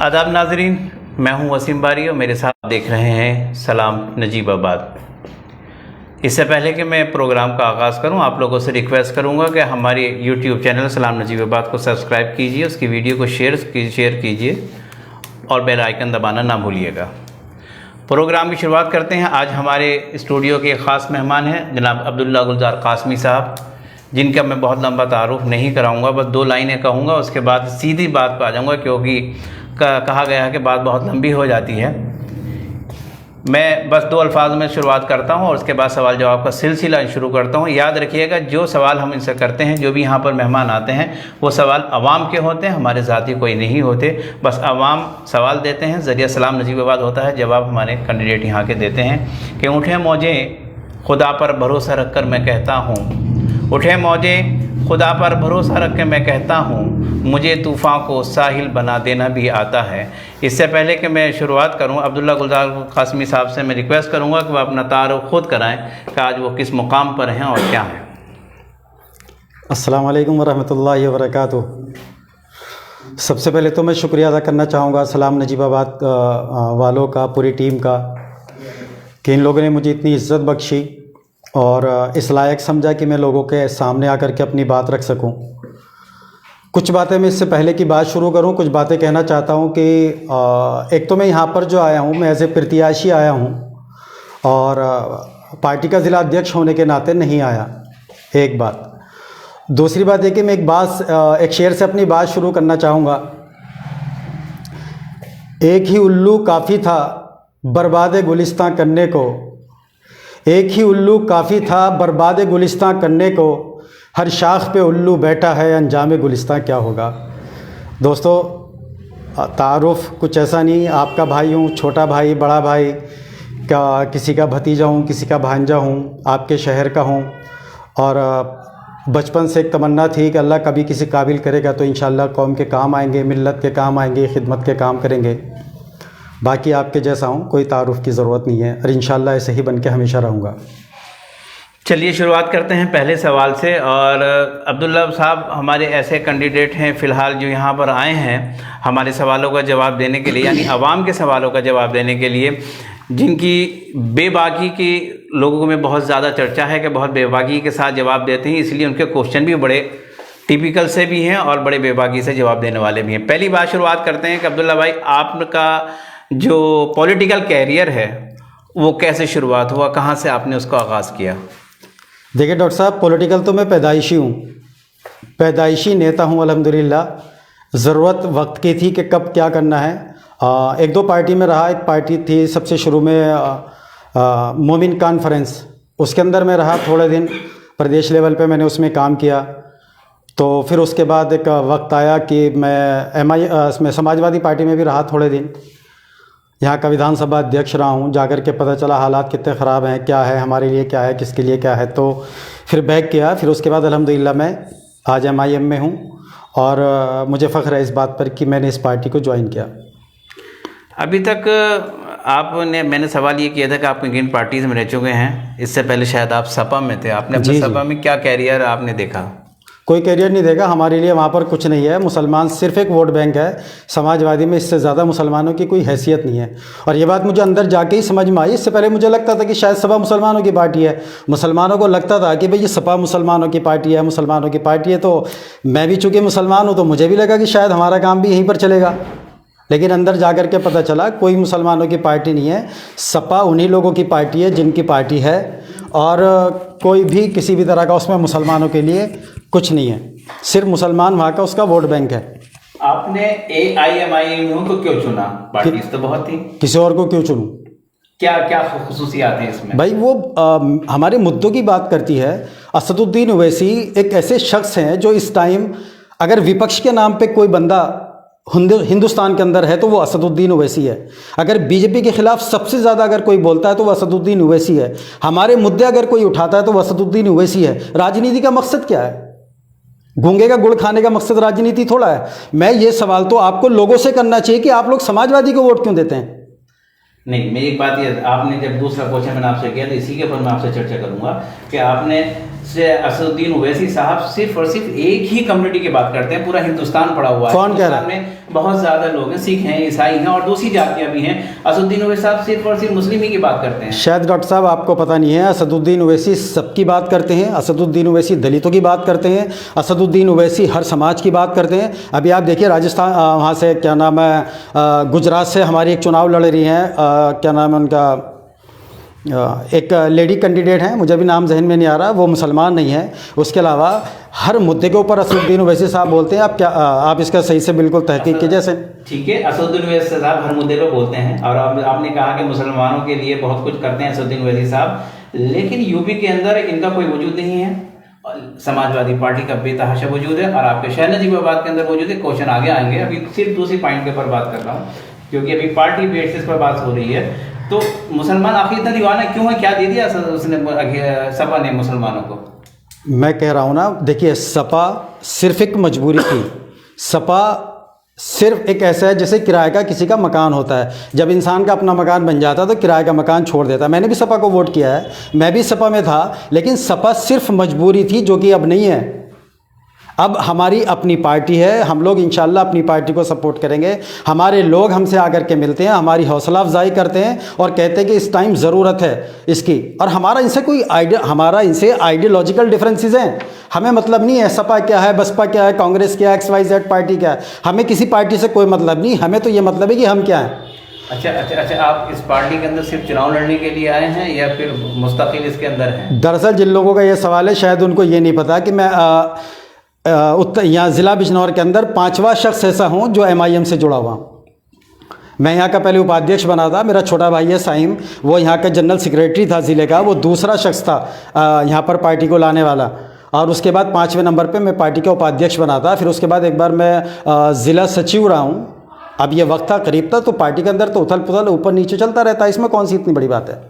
आदाब नाजरीन, मैं हूं वसीम बारी और मेरे साथ देख रहे हैं सलाम नजीबाबाद। इससे पहले कि मैं प्रोग्राम का आगाज़ करूं, आप लोगों से रिक्वेस्ट करूंगा कि हमारे यूट्यूब चैनल सलाम नजीबाबाद को सब्सक्राइब कीजिए, उसकी वीडियो को शेयर कीजिए और बेल आइकन दबाना ना भूलिएगा। प्रोग्राम की शुरुआत करते हैं। आज हमारे स्टूडियो के ख़ास मेहमान हैं जनाब अब्दुल्ला गुलजार कासमी साहब, जिनका मैं बहुत लंबा तारुफ नहीं कराऊंगा, बस 2 लाइनें कहूँगा, उसके बाद सीधी बात पर आ जाऊँगा, क्योंकि कहा गया है कि बात बहुत लंबी हो जाती है। मैं बस 2 अल्फाज में शुरुआत करता हूं और उसके बाद सवाल जवाब का सिलसिला शुरू करता हूं। याद रखिएगा, जो सवाल हम इनसे करते हैं, जो भी यहाँ पर मेहमान आते हैं, वो सवाल अवाम के होते हैं, हमारे ज़ाती कोई नहीं होते। बस अवाम सवाल देते हैं, ज़रिया सलाम नजीबाबाद होता है, जवाब हमारे कैंडिडेट यहाँ के देते हैं। कि उठे मौजें खुदा पर भरोसा रख कर मैं कहता हूँ, उठे मौजें खुदा पर भरोसा रख के मैं कहता हूँ, मुझे तूफ़ान को साहिल बना देना भी आता है। इससे पहले कि मैं शुरुआत करूँ, अब्दुल्ला गुलजार कासमी साहब से मैं रिक्वेस्ट करूँगा कि वह अपना तारुफ खुद कराएं कि आज वो किस मुकाम पर हैं और क्या हैं। अस्सलाम वालेकुम वरहमतुल्लाहि वबरकातुहू। सबसे पहले तो मैं शुक्रिया अदा करना चाहूँगा सलाम नजीबाबाद वालों का, पूरी टीम का, कि इन लोगों ने मुझे इतनी इज़्ज़त बख्शी और इस लायक समझा कि मैं लोगों के सामने आकर के अपनी बात रख सकूं। कुछ बातें मैं इससे पहले की बात शुरू करूं, कुछ बातें कहना चाहता हूं कि एक तो मैं यहाँ पर जो आया हूं, मैं एज ए प्रत्याशी आया हूं और पार्टी का ज़िला अध्यक्ष होने के नाते नहीं आया, एक बात। दूसरी बात है कि मैं एक शेर से अपनी बात शुरू करना चाहूँगा। एक ही उल्लू काफ़ी था बर्बाद गुलिस्तां करने को, एक ही उल्लू काफ़ी था बर्बाद गुलिस्तां करने को, हर शाख पे उल्लू बैठा है अंजाम गुलिस्तां क्या होगा। दोस्तों, तारुफ कुछ ऐसा नहीं, आपका भाई हूँ, छोटा भाई, बड़ा भाई का, किसी का भतीजा हूँ, किसी का भांजा हूँ, आपके शहर का हूँ। और बचपन से एक तमन्ना थी कि अल्लाह कभी किसी काबिल करेगा तो इंशाअल्लाह कौम के काम आएंगे, मिल्लत के काम आएंगे, खिदमत के काम करेंगे। बाकी आपके जैसा हूँ, कोई तारुफ की ज़रूरत नहीं है और इंशाअल्लाह ऐसे ही बन के हमेशा रहूँगा। चलिए शुरुआत करते हैं पहले सवाल से। और अब्दुल्ला साहब हमारे ऐसे कैंडिडेट हैं फ़िलहाल जो यहाँ पर आए हैं हमारे सवालों का जवाब देने के लिए, यानी आवाम के सवालों का जवाब देने के लिए, जिनकी बेबाकी की लोगों में बहुत ज़्यादा चर्चा है कि बहुत बेबाकी के साथ जवाब देते हैं, इसलिए उनके क्वेश्चन भी बड़े टिपिकल से भी हैं और बड़े बेबाकी से जवाब देने वाले भी हैं। पहली बात शुरुआत करते हैं कि अब्दुल्ला भाई, आपका जो पॉलिटिकल कैरियर है वो कैसे शुरुआत हुआ, कहाँ से आपने उसका आगाज़ किया? देखिए डॉक्टर साहब, पॉलिटिकल तो मैं पैदाइशी हूँ, पैदाइशी नेता हूँ अल्हम्दुलिल्लाह। ज़रूरत वक्त की थी कि कब क्या करना है। 1-2 पार्टी में रहा। एक पार्टी थी सबसे शुरू में मोमिन कॉन्फ्रेंस, उसके अंदर मैं रहा थोड़े दिन, प्रदेश लेवल पे मैंने उसमें काम किया। तो फिर उसके बाद एक वक्त आया कि मैं समाजवादी पार्टी में भी रहा थोड़े दिन, यहाँ का विधानसभा अध्यक्ष रहा हूँ। जाकर के पता चला हालात कितने ख़राब हैं, क्या है हमारे लिए, क्या है किसके लिए क्या है, तो फिर बैक किया। फिर उसके बाद अल्हम्दुलिल्लाह मैं आज MIM में हूँ और मुझे फ़ख्र है इस बात पर कि मैंने इस पार्टी को ज्वाइन किया। अभी तक मैंने सवाल ये किया था कि आप किन पार्टीज़ में रह चुके हैं। इससे पहले शायद आप सपा में थे, आपने अपने सपा में क्या कैरियर आपने देखा? कोई कैरियर नहीं देखा, हमारे लिए वहाँ पर कुछ नहीं है। मुसलमान सिर्फ एक वोट बैंक है, समाजवादी में इससे ज़्यादा मुसलमानों की कोई हैसियत नहीं है। और ये बात मुझे अंदर जाके ही समझ में आई। इससे पहले मुझे लगता था कि शायद सपा मुसलमानों की पार्टी है, मुसलमानों को लगता था कि भाई ये सपा मुसलमानों की पार्टी है, मुसलमानों की पार्टी है। तो मैं भी चूँकि मुसलमान हूँ तो मुझे भी लगा कि शायद हमारा काम भी यहीं पर चलेगा। लेकिन अंदर जा कर के पता चला कोई मुसलमानों की पार्टी नहीं है, सपा उन्हीं लोगों की पार्टी है जिनकी पार्टी है, और कोई भी किसी भी तरह का उसमें मुसलमानों के लिए कुछ नहीं है, सिर्फ मुसलमान वहाँ का उसका वोट बैंक है। आपने AIMIM को क्यों चुना? पार्टी तो बहुत थी, किसी और को क्यों चुनूं? क्या क्या खुसूसियात हैं इसमें? भाई वो हमारे मुद्दों की बात करती है। असदुद्दीन ओवैसी एक ऐसे शख्स हैं जो इस टाइम अगर विपक्ष के नाम पे कोई बंदा हिंदुस्तान के अंदर है तो वो असदुद्दीन ओवैसी है। अगर बीजेपी के खिलाफ सबसे ज़्यादा अगर कोई बोलता है तो वो असदुद्दीन ओवैसी है। हमारे मुद्दे अगर कोई उठाता है तो वो असदुद्दीन ओवैसी है। राजनीति का मकसद क्या है? गूंगे का गुड़ खाने का मकसद राजनीति थोड़ा है। मैं ये सवाल तो आपको लोगों से करना चाहिए कि आप लोग समाजवादी को वोट क्यों देते हैं? नहीं, मेरी एक बात ये, आपने जब दूसरा क्वेश्चन मैंने आपसे किया तो इसी के ऊपर मैं आपसे चर्चा करूंगा कि आपने से असदुद्दीन ओवैसी साहब सिर्फ और सिर्फ एक ही कम्युनिटी की बात करते हैं, पूरा हिंदुस्तान पड़ा हुआ है। कौन कह रहा है? में बहुत ज्यादा लोग हैं, सिख हैं, ईसाई हैं और दूसरी जातियां भी हैं। असदुद्दीन ओवैसी साहब सिर्फ और सिर्फ मुस्लिम ही की बात करते हैं। शायद डॉक्टर साहब आपको पता नहीं है, असदुद्दीन ओवैसी सबकी बात करते हैं। असदुद्दीन ओवैसी दलितों की बात करते हैं। असदुद्दीन ओवैसी हर समाज की बात करते हैं। अभी आप देखिए राजस्थान, वहाँ से क्या नाम है, गुजरात से हमारी एक चुनाव लड़ रही हैं, क्या नाम है उनका, एक लेडी कैंडिडेट हैं, मुझे भी नाम जहन में नहीं आ रहा, वो मुसलमान नहीं है। उसके अलावा हर मुद्दे के ऊपर असदुद्दीन ओवैसी साहब बोलते हैं। आप इसका सही से बिल्कुल तहकीक कीजिए। जैसे ठीक है, असदुद्दीन ओवैसी साहब हर मुद्दे पे बोलते हैं और आपने कहा कि मुसलमानों के लिए बहुत कुछ करते हैं असदुद्दीन ओवैसी साहब, लेकिन यूपी के अंदर इनका कोई वजूद नहीं है। समाजवादी पार्टी का बेतहाशा वजूद है और आपके शहर नजीबाबाद के अंदर वजूद है। क्वेश्चन आगे आएंगे, अभी सिर्फ दूसरी पॉइंट के ऊपर बात कर रहा हूँ क्योंकि अभी पार्टी बेसिस पर बात हो रही है। तो मुसलमान आखिर इतना दीवाना क्यों है? क्या दे दिया उसने सपा ने मुसलमानों को? मैं कह रहा हूँ ना, देखिए सपा सिर्फ एक मजबूरी थी। सपा सिर्फ एक ऐसा है जैसे किराए का किसी का मकान होता है, जब इंसान का अपना मकान बन जाता है तो किराए का मकान छोड़ देता है। मैंने भी सपा को वोट किया है, मैं भी सपा में था, लेकिन सपा सिर्फ मजबूरी थी जो कि अब नहीं है। अब हमारी अपनी पार्टी है, हम लोग इंशाल्लाह अपनी पार्टी को सपोर्ट करेंगे। हमारे लोग हमसे आकर के मिलते हैं, हमारी हौसला अफजाई करते हैं और कहते हैं कि इस टाइम ज़रूरत है इसकी। और हमारा इनसे आइडियोलॉजिकल डिफरेंसेस हैं। हमें मतलब नहीं है सपा क्या है, बसपा क्या है, कांग्रेस क्या है, XYZ पार्टी क्या है। हमें किसी पार्टी से कोई मतलब नहीं, हमें तो ये मतलब है कि हम क्या हैं। अच्छा, आप इस पार्टी के अंदर सिर्फ चुनाव लड़ने के लिए आए हैं या फिर मुस्तकिल इसके अंदर हैं? दरअसल जिन लोगों का ये सवाल है शायद उनको ये नहीं पता कि मैं यहाँ ज़िला बिजनौर के अंदर 5वां शख्स ऐसा हूँ जो MIM से जुड़ा हुआ। मैं यहाँ का पहले उपाध्यक्ष बना था, मेरा छोटा भाई है साइम, वो यहाँ का जनरल सेक्रेटरी था ज़िले का, वो दूसरा शख्स था यहाँ पर पार्टी को लाने वाला। और उसके बाद 5वें नंबर पे मैं पार्टी का उपाध्यक्ष बना था। फिर उसके बाद एक बार मैं ज़िला सचिव रहा हूँ। अब ये वक्त था करीब था, तो पार्टी के अंदर तो उथल पुथल ऊपर नीचे चलता रहता है, इसमें कौन सी इतनी बड़ी बात है।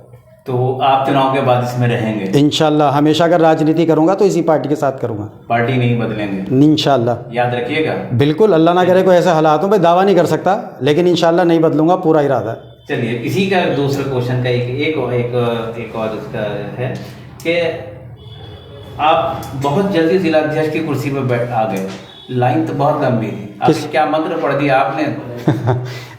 तो आप चुनाव के बाद इसमें रहेंगे? इंशाल्लाह, हमेशा अगर राजनीति करूंगा तो इसी पार्टी के साथ करूंगा। पार्टी नहीं बदलेंगे? इंशाल्लाह, याद रखिएगा। बिल्कुल, अल्लाह ना करे कोई ऐसे हालातों पे दावा नहीं कर सकता, लेकिन इंशाल्लाह नहीं बदलूंगा, पूरा इरादा है। चलिए, इसी का दूसरे क्वेश्चन का एक और उसका है कि आप बहुत जल्दी जिलाध्यक्ष की कुर्सी पर आ गए, लाइन तो बहुत लंबी थी, आपने क्या मंत्र पढ़ दिया आपने?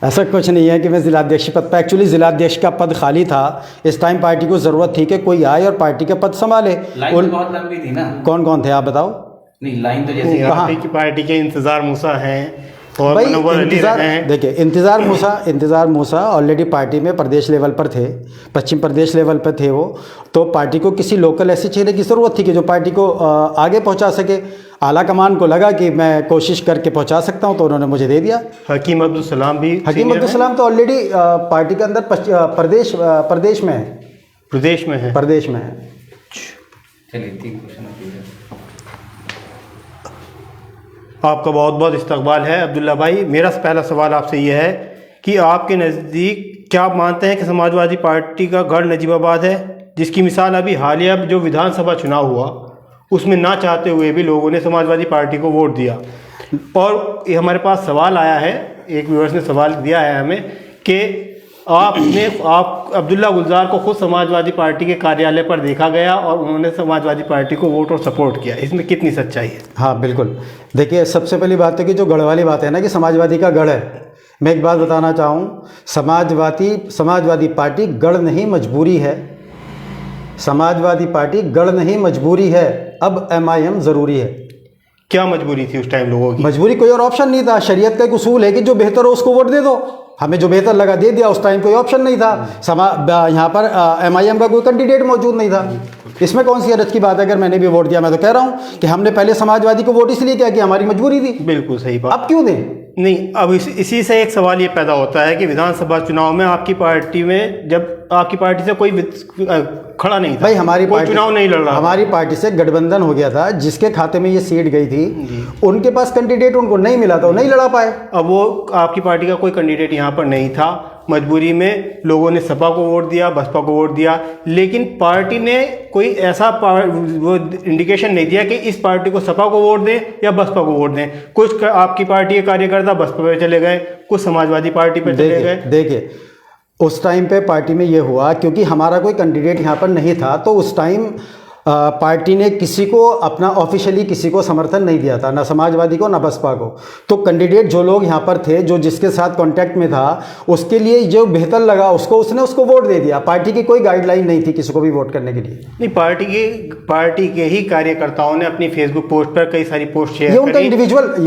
ऐसा कुछ नहीं है कि मैं जिलाध्यक्ष पद पर, एक्चुअली जिलाध्यक्ष का पद खाली था। इस टाइम पार्टी को ज़रूरत थी कि कोई आए और पार्टी का पद संभाले। लाइन तो बहुत लंबी थी ना? कौन कौन थे आप बताओ? नहीं, लाइन तो जैसे आपकी पार्टी के इंतजार मूसा हैं और भाई, देखिए इंतज़ार मूसा ऑलरेडी पार्टी में प्रदेश लेवल पर थे, पश्चिम प्रदेश लेवल पर थे वो। तो पार्टी को किसी लोकल ऐसे चेहरे की ज़रूरत थी कि जो पार्टी को आगे पहुंचा सके। आला कमान को लगा कि मैं कोशिश करके पहुंचा सकता हूं, तो उन्होंने मुझे दे दिया। हकीम अब्दुल सलाम तो ऑलरेडी पार्टी के अंदर प्रदेश में है। प्रदेश में है। चलिए, 3 क्वेश्चन। आपका बहुत बहुत इस्तकबाल है अब्दुल्ला भाई। मेरा पहला सवाल आपसे ये है कि आपके नज़दीक क्या आप मानते हैं कि समाजवादी पार्टी का गढ़ नजीबाबाद है, जिसकी मिसाल अभी हालिया जो विधानसभा चुनाव हुआ उसमें ना चाहते हुए भी लोगों ने समाजवादी पार्टी को वोट दिया। और ये हमारे पास सवाल आया है, एक व्यूअर्स ने सवाल दिया है हमें कि आप अब्दुल्ला गुलजार को खुद समाजवादी पार्टी के कार्यालय पर देखा गया और उन्होंने समाजवादी पार्टी को वोट और सपोर्ट किया, इसमें कितनी सच्चाई है? हाँ बिल्कुल, देखिए सबसे पहली बात है कि जो गढ़ वाली बात है ना कि समाजवादी का गढ़ है, मैं एक बात बताना चाहूँ, समाजवादी पार्टी गढ़ नहीं मजबूरी है। समाजवादी पार्टी गढ़ नहीं मजबूरी है। अब MIM ज़रूरी है। क्या मजबूरी थी उस टाइम लोगों की? मजबूरी कोई और ऑप्शन नहीं था। शरीयत का एक उसूल है कि जो बेहतर हो उसको वोट दे दो। हमें जो बेहतर लगा दे दिया, उस टाइम कोई ऑप्शन नहीं था। यहाँ पर MIM का कोई कैंडिडेट मौजूद नहीं था। इसमें कौन सी हरज की बात है? अगर मैंने भी वोट दिया, मैं तो कह रहा हूँ कि हमने पहले समाजवादी को वोट इसलिए किया कि हमारी मजबूरी थी। बिल्कुल सही बात। अब क्यों दें? नहीं, अब इसी से एक सवाल ये पैदा होता है कि विधानसभा चुनाव में आपकी पार्टी में, जब आपकी पार्टी से कोई खड़ा नहीं था, भाई हमारी कोई चुनाव नहीं लड़ रहा, हमारी पार्टी से गठबंधन हो गया था, जिसके खाते में ये सीट गई थी, उनके पास कैंडिडेट उनको नहीं मिला था, वो नहीं लड़ा पाए। अब वो आपकी पार्टी का कोई कैंडिडेट यहाँ पर नहीं था, मजबूरी में लोगों ने सपा को वोट दिया, बसपा को वोट दिया, लेकिन पार्टी ने कोई ऐसा वो इंडिकेशन नहीं दिया कि इस पार्टी को सपा को वोट दें या बसपा को वोट दें। कुछ आपकी पार्टी के कार्यकर्ता बसपा पे चले गए, कुछ समाजवादी पार्टी पे चले गए। देखिए उस टाइम पे पार्टी में ये हुआ क्योंकि हमारा कोई कैंडिडेट यहाँ पर नहीं था, तो उस टाइम पार्टी ने किसी को अपना ऑफिशियली किसी को समर्थन नहीं दिया था, ना समाजवादी को ना बसपा को। तो कैंडिडेट जो लोग यहाँ पर थे, जो जिसके साथ कांटेक्ट में था, उसके लिए जो बेहतर लगा उसको वोट दे दिया। पार्टी की कोई गाइडलाइन नहीं थी किसी को भी वोट करने के लिए। नहीं, पार्टी के ही कार्यकर्ताओं ने अपनी फेसबुक पोस्ट पर कई सारी पोस्ट शेयर ये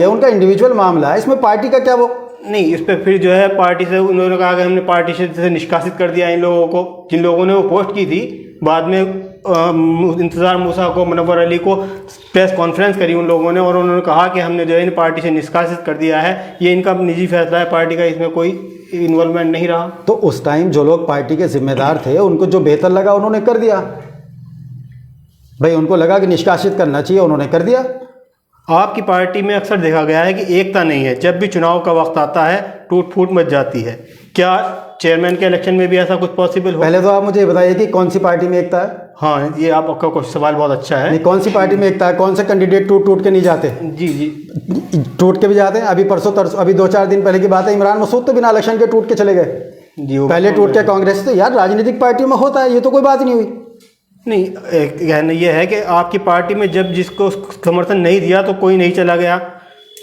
उनका इंडिविजुअल मामला है, इसमें पार्टी का क्या वो नहीं। इस पर फिर जो है पार्टी से उन्होंने कहा कि हमने पार्टी से निष्कासित कर दिया इन लोगों को, जिन लोगों ने वो पोस्ट की थी। बाद में इंतज़ार मूसा को, मुनव्वर अली को प्रेस कॉन्फ्रेंस करी उन लोगों ने, और उन्होंने कहा कि हमने जो है इन पार्टी से निष्कासित कर दिया है, ये इनका निजी फैसला है, पार्टी का इसमें कोई इन्वॉल्वमेंट नहीं रहा। तो उस टाइम जो लोग पार्टी के जिम्मेदार थे, उनको जो बेहतर लगा उन्होंने कर दिया भाई। उनको लगा कि निष्कासित करना चाहिए, उन्होंने कर दिया। आपकी पार्टी में अक्सर देखा गया है कि एकता नहीं है, जब भी चुनाव का वक्त आता है टूट फूट मच जाती है। क्या चेयरमैन के इलेक्शन में भी ऐसा कुछ पॉसिबल हो? पहले तो आप मुझे बताइए कि कौन सी पार्टी में एकता है। हाँ, ये आपका क्वेश्चन सवाल बहुत अच्छा है। नहीं, कौन सी पार्टी में एकता है? कौन से कैंडिडेट टूट के नहीं जाते? जी टूट के भी जाते हैं। अभी अभी 2-4 दिन पहले की बात है, इमरान मसूद तो बिना इलेक्शन के टूट के चले गए जी। पहले टूट के कांग्रेस। तो यार राजनीतिक पार्टियों में होता है, ये तो कोई बात नहीं हुई। नहीं, कहना यह है कि आपकी पार्टी में जब जिसको समर्थन नहीं दिया तो कोई नहीं चला गया,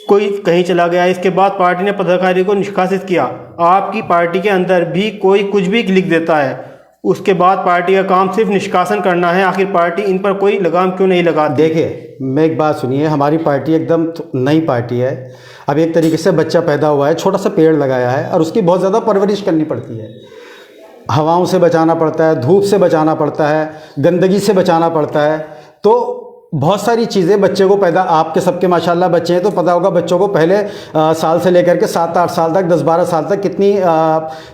कोई कहीं चला गया। इसके बाद पार्टी ने पदाधिकारी को निष्कासित किया। आपकी पार्टी के अंदर भी कोई कुछ भी लिख देता है, उसके बाद पार्टी का काम सिर्फ निष्कासन करना है। आखिर पार्टी इन पर कोई लगाम क्यों नहीं लगा? देखिए, मैं एक बात सुनिए, हमारी पार्टी एकदम नई पार्टी है। अब एक तरीके से बच्चा पैदा हुआ है, छोटा सा पेड़ लगाया है, और उसकी बहुत ज़्यादा परवरिश करनी पड़ती है। हवाओं से बचाना पड़ता है, धूप से बचाना पड़ता है, गंदगी से बचाना पड़ता है। तो बहुत सारी चीज़ें बच्चे को पैदा, आपके सबके माशाल्लाह बच्चे हैं तो पता होगा बच्चों को पहले साल से लेकर के 7-8 साल तक, 10-12 साल तक कितनी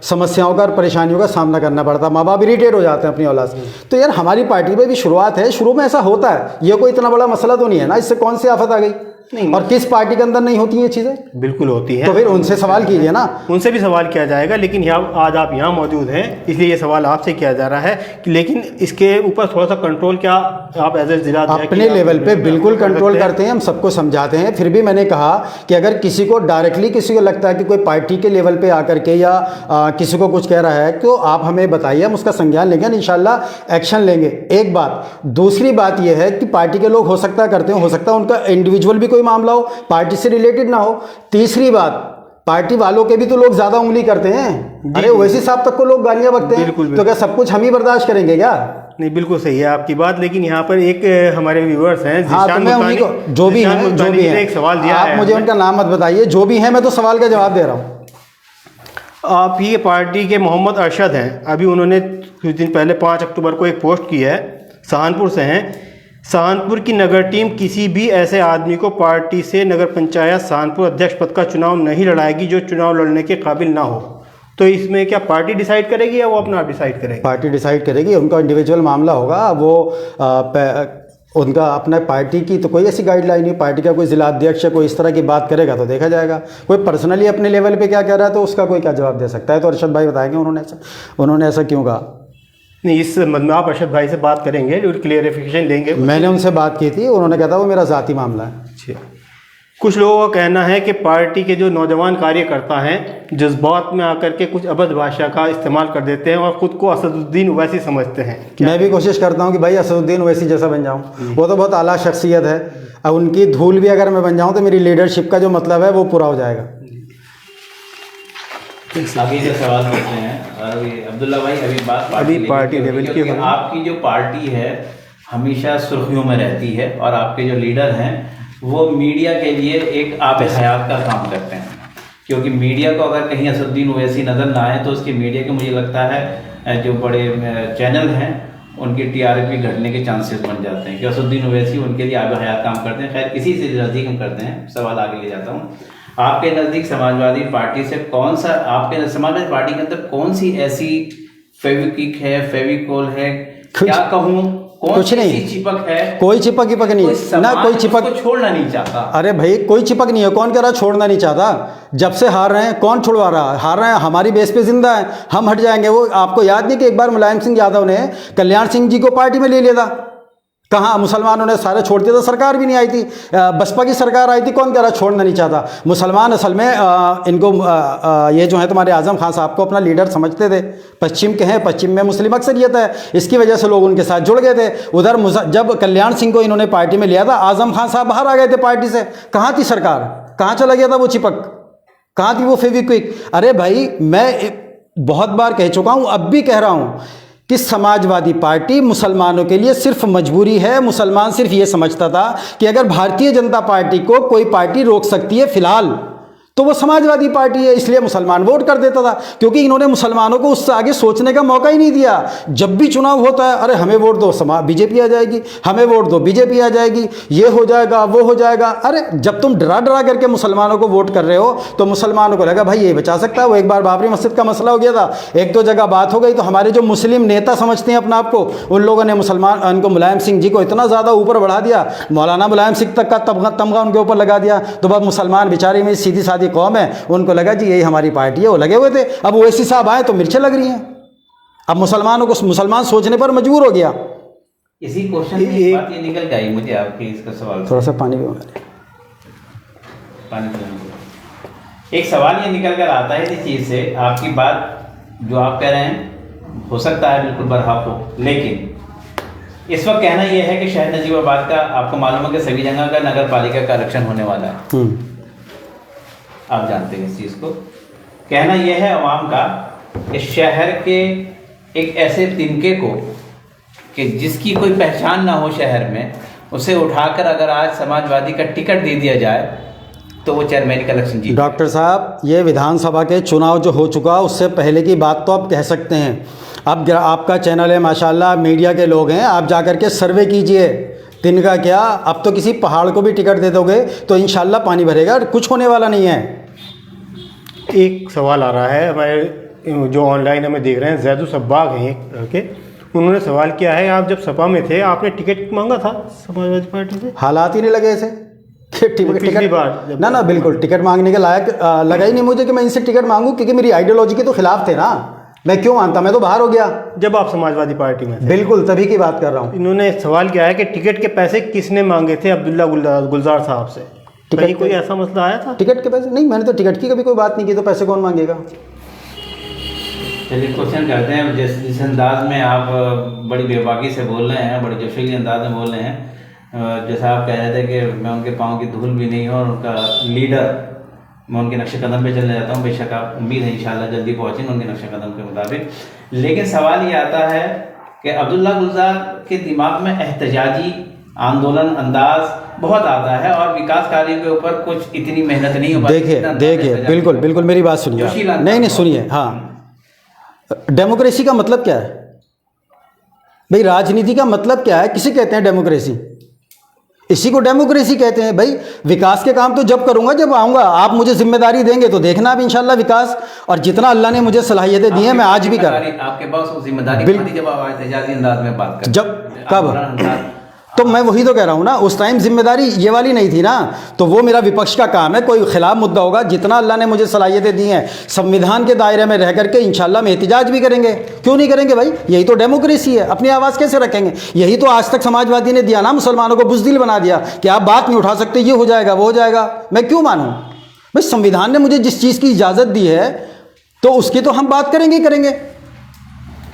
समस्याओं का और परेशानियों का सामना करना पड़ता है। माँ बाप इरिटेट हो जाते हैं अपनी औलाद से। तो यार हमारी पार्टी में भी शुरुआत है, शुरू में ऐसा होता है, ये कोई इतना बड़ा मसला तो नहीं है ना, इससे कौन सी आफत आ गई? नहीं, और किस पार्टी के अंदर नहीं होती ये चीज़ें? बिल्कुल होती हैं। तो फिर उनसे सवाल कीजिए ना। उनसे भी सवाल किया जाएगा, लेकिन आज आप यहाँ मौजूद हैं इसलिए ये सवाल आपसे किया जा रहा है कि लेकिन इसके ऊपर थोड़ा सा कंट्रोल क्या आप एज ए जिला अपने लेवल पे बिल्कुल कंट्रोल करते हैं, हम सबको समझाते हैं। फिर भी मैंने कहा कि अगर किसी को डायरेक्टली किसी को लगता है कि कोई पार्टी के लेवल पे आकर के या किसी को कुछ कह रहा है तो आप हमें बताइए, हम उसका संज्ञान लेंगे, इंशाल्लाह एक्शन लेंगे। एक बात। दूसरी बात यह है कि पार्टी के लोग हो सकता करते हो सकता है उनका इंडिविजुअल भी कोई मामला हो, पार्टी से रिलेटेड ना हो। तीसरी बात, पार्टी वालों के भी तो लोग ज्यादा उंगली करते हैं। अरे वैसी साहब तक को लोग गालियां बकते हैं, तो क्या सब कुछ हम ही बर्दाश्त करेंगे क्या? नहीं, बिल्कुल सही है आपकी बात, लेकिन यहाँ पर एक हमारे व्यूअर्स हैं, हाँ, तो मैं उन्हीं को जो भी हैं एक सवाल दिया आप है, मुझे उनका नाम मत बताइए, जो भी है मैं तो सवाल का जवाब दे रहा हूँ। आप ही पार्टी के मोहम्मद अरशद हैं, अभी उन्होंने कुछ दिन पहले 5 अक्टूबर को एक पोस्ट की है, सहारनपुर से हैं। सहारनपुर की नगर टीम किसी भी ऐसे आदमी को पार्टी से नगर पंचायत सहारनपुर अध्यक्ष पद का चुनाव नहीं लड़ाएगी जो चुनाव लड़ने के काबिल ना हो। तो इसमें क्या पार्टी डिसाइड करेगी या वो अपना आप डिसाइड करेगी? पार्टी डिसाइड करेगी, उनका इंडिविजुअल मामला होगा। वो उनका अपना पार्टी की तो कोई ऐसी गाइडलाइन नहीं। पार्टी का कोई जिला अध्यक्ष कोई इस तरह की बात करेगा तो देखा जाएगा। कोई पर्सनली अपने लेवल पे क्या कह रहा है तो उसका कोई क्या जवाब दे सकता है? तो अरशद भाई बताएंगे उन्होंने ऐसा क्यों कहा। नहीं, इस संबंध में आप अरशद भाई से बात करेंगे और क्लियरिफिकेशन लेंगे। मैंने उनसे बात की थी, उन्होंने कहा था वो मेरा ज़ाती मामला है। अच्छा, कुछ लोगों का कहना है कि पार्टी के जो नौजवान कार्यकर्ता हैं जज्बात में आकर के कुछ अभद्र भाषा का इस्तेमाल कर देते हैं और ख़ुद को असदुद्दीन ओवैसी समझते हैं। मैं भी कोशिश करता हूं कि भाई असदुद्दीन ओवैसी जैसा बन जाऊं। वो तो बहुत आला शख्सियत है, अब उनकी धूल भी अगर मैं बन जाऊं तो मेरी लीडरशिप का जो मतलब है वो पूरा हो जाएगा। आगे जो सवाल करते हैं अब्दुल्ला भाई, अभी पार्टी लेवल की आपकी जो पार्टी है हमेशा सुर्खियों में रहती है और आपके जो लीडर हैं वो मीडिया के लिए एक आब हयात का काम करते हैं, क्योंकि मीडिया को अगर कहीं असदुद्दीन ओवैसी नज़र ना आए तो उसकी मीडिया के मुझे लगता है जो बड़े चैनल हैं उनकी टीआरपी घटने के चांसेस बन जाते हैं, कि असदुद्दीन ओवैसी उनके लिए आब हयात काम करते हैं। खैर इसी से नज़दीक हम करते हैं, सवाल आगे ले जाता हूँ। आपके नज़दीक समाजवादी पार्टी से कौन सा, आपके समाजवादी पार्टी के अंदर कौन सी ऐसी फेविक्विक है, फेविकोल है, क्या कहूँ, कुछ नहीं, चिपक है? कोई चिपक नहीं ना, कोई चिपक छोड़ना नहीं चाहता। अरे भाई कोई चिपक नहीं है, कौन कह रहा छोड़ना नहीं चाहता? जब से हार रहे हैं कौन छुड़वा रहा है? हार रहे हैं, हमारी बेस पे जिंदा है, हम हट जाएंगे। वो आपको याद नहीं कि एक बार मुलायम सिंह यादव ने कल्याण सिंह जी को पार्टी में ले लिया था? कहाँ मुसलमानों ने सारे छोड़ दिया था, सरकार भी नहीं आई थी, बसपा की सरकार आई थी, कौन कह रहा छोड़ना नहीं चाहता। मुसलमान असल में इनको ये जो है तुम्हारे आज़म खान साहब को अपना लीडर समझते थे, पश्चिम के हैं, पश्चिम में मुस्लिम अक्सरियत है, इसकी वजह से लोग उनके साथ जुड़ गए थे। उधर जब कल्याण सिंह को इन्होंने पार्टी में लिया था, आज़म खान साहब बाहर आ गए थे पार्टी से, कहाँ थी सरकार, कहाँ चला गया था वो चिपक, कहाँ थी वो फेविक्विक। अरे भाई मैं बहुत बार कह चुका हूँ, अब भी कह रहा हूँ कि समाजवादी पार्टी मुसलमानों के लिए सिर्फ मजबूरी है। मुसलमान सिर्फ ये समझता था कि अगर भारतीय जनता पार्टी को कोई पार्टी रोक सकती है फिलहाल तो वो समाजवादी पार्टी है, इसलिए मुसलमान वोट कर देता था, क्योंकि इन्होंने मुसलमानों को उससे आगे सोचने का मौका ही नहीं दिया। जब भी चुनाव होता है, अरे हमें वोट दो बीजेपी आ जाएगी, हमें वोट दो बीजेपी आ जाएगी, ये हो जाएगा वो हो जाएगा। अरे जब तुम डरा डरा करके मुसलमानों को वोट कर रहे हो तो मुसलमानों को लगा भाई ये बचा सकता है। वो एक बार बाबरी मस्जिद का मसला हो गया था, एक दो जगह बात हो गई तो हमारे जो मुस्लिम नेता समझते हैं अपना आपको, उन लोगों ने उनको मुलायम सिंह जी को इतना ज़्यादा ऊपर बढ़ा दिया, मौलाना मुलायम सिंह तक का तमगा उनके ऊपर लगा दिया। तो बस मुसलमान बेचारी में सीधी सादी कौम है, उनको लगा जी यही हमारी पार्टी है, वो लगे हुए थे। अब ओवैसी साहब आए तो मिर्चें लग रही हैं। अब मुसलमानों को मुसलमान सोचने पर मजबूर हो गया। इसी क्वेश्चन में एक बात ये निकल के आई मुझे आपके इसका सवाल, थोड़ा सा पानी एक सवाल ये निकल कर आता है इस चीज़ से, आपकी बात जो आप कह रहे हैं हो सकता है बिल्कुल बरहक हो, लेकिन इस वक्त कहना यह है कि शहर नजीबाबाद का आपको मालूम है कि सभी जगह का नगर पालिका का इलेक्शन होने वाला है, आप जानते हैं इस चीज़ को। कहना यह है अवाम का कि शहर के एक ऐसे तिनके को कि जिसकी कोई पहचान ना हो शहर में, उसे उठाकर अगर आज समाजवादी का टिकट दे दिया जाए तो वो चेयरमैन का इलेक्शन जीत। डॉक्टर साहब ये विधानसभा के चुनाव जो हो चुका उससे पहले की बात तो आप कह सकते हैं। अब आपका चैनल है माशाल्लाह, मीडिया के लोग हैं, आप जाकर के सर्वे कीजिए। तिनका क्या, अब तो किसी पहाड़ को भी टिकट दे दोगे तो इंशाल्लाह पानी भरेगा, कुछ होने वाला नहीं है। एक सवाल आ रहा है हमारे जो ऑनलाइन हमें देख रहे हैं, जैदु सब्बाग हैं एक लड़के, उन्होंने सवाल किया है आप जब सपा में थे आपने टिकट मांगा था समाजवादी पार्टी से? हालात ही नहीं लगे ऐसे पिछली बार ना बिल्कुल टिकट मांगने के लायक लगा ही नहीं मुझे कि मैं इनसे टिकट मांगूं, क्योंकि मेरी आइडियोलॉजी के तो खिलाफ थे ना। मैं क्यों मानता, मैं तो बाहर हो गया जब आप समाजवादी पार्टी में थे। बिल्कुल तभी की बात कर रहा हूँ। इन्होंने सवाल किया है कि टिकट के पैसे किसने मांगे थे अब्दुल्ला गुलजार साहब से, कहीं कोई ऐसा मसला आया था? टिकट के पैसे नहीं, मैंने तो टिकट की कभी कोई बात नहीं की, तो पैसे कौन मांगेगा। चलिए क्वेश्चन करते हैं, जिस अंदाज में आप बड़ी बेबाकी से बोल रहे हैं, बड़े जोशीले अंदाज में बोल रहे हैं, जैसा आप कह रहे थे कि मैं उनके पाँव की धूल भी नहीं हूँ और उनका लीडर, मैं उनके नक्शे कदम पे चलने जाता हूँ। बेशक आप उम्मीद है इंशाल्लाह जल्दी पहुँचेंगे उनके नक्शे कदम के मुताबिक। लेकिन सवाल ये आता है कि अब्दुल्ला गुलजार के दिमाग में एहतजाजी आंदोलन अंदाज बहुत आता है और विकास कार्यों के ऊपर कुछ इतनी मेहनत नहीं हो पाती। देखिए बिल्कुल मेरी बात सुनिए, नहीं सुनिए। हाँ, डेमोक्रेसी का मतलब क्या है भाई, राजनीति का मतलब क्या है, किसे कहते हैं डेमोक्रेसी? इसी को डेमोक्रेसी कहते हैं भाई। विकास के काम तो जब करूंगा जब आऊंगा, आप मुझे जिम्मेदारी देंगे तो देखना भी इंशाल्लाह विकास, और जितना अल्लाह ने मुझे सलाहियतें दी हैं मैं आज भी कर। आपके पास जिम्मेदारी जब आप एहतजाजी अंदाज में बात कर, जब कब, तो मैं वही तो कह रहा हूँ ना, उस टाइम जिम्मेदारी ये वाली नहीं थी ना, तो वो मेरा विपक्ष का काम है। कोई खिलाफ मुद्दा होगा, जितना अल्लाह ने मुझे सलाहियतें दी हैं संविधान के दायरे में रह करके इंशाल्लाह में एहतजाज भी करेंगे, क्यों नहीं करेंगे भाई, यही तो डेमोक्रेसी है। अपनी आवाज़ कैसे रखेंगे, यही तो आज तक समाजवादी ने दिया ना, मुसलमानों को बुज़दिल बना दिया कि आप बात नहीं उठा सकते, ये हो जाएगा वो हो जाएगा। मैं क्यों मानूँ भाई, संविधान ने मुझे जिस चीज़ की इजाज़त दी है तो उसकी तो हम बात करेंगे,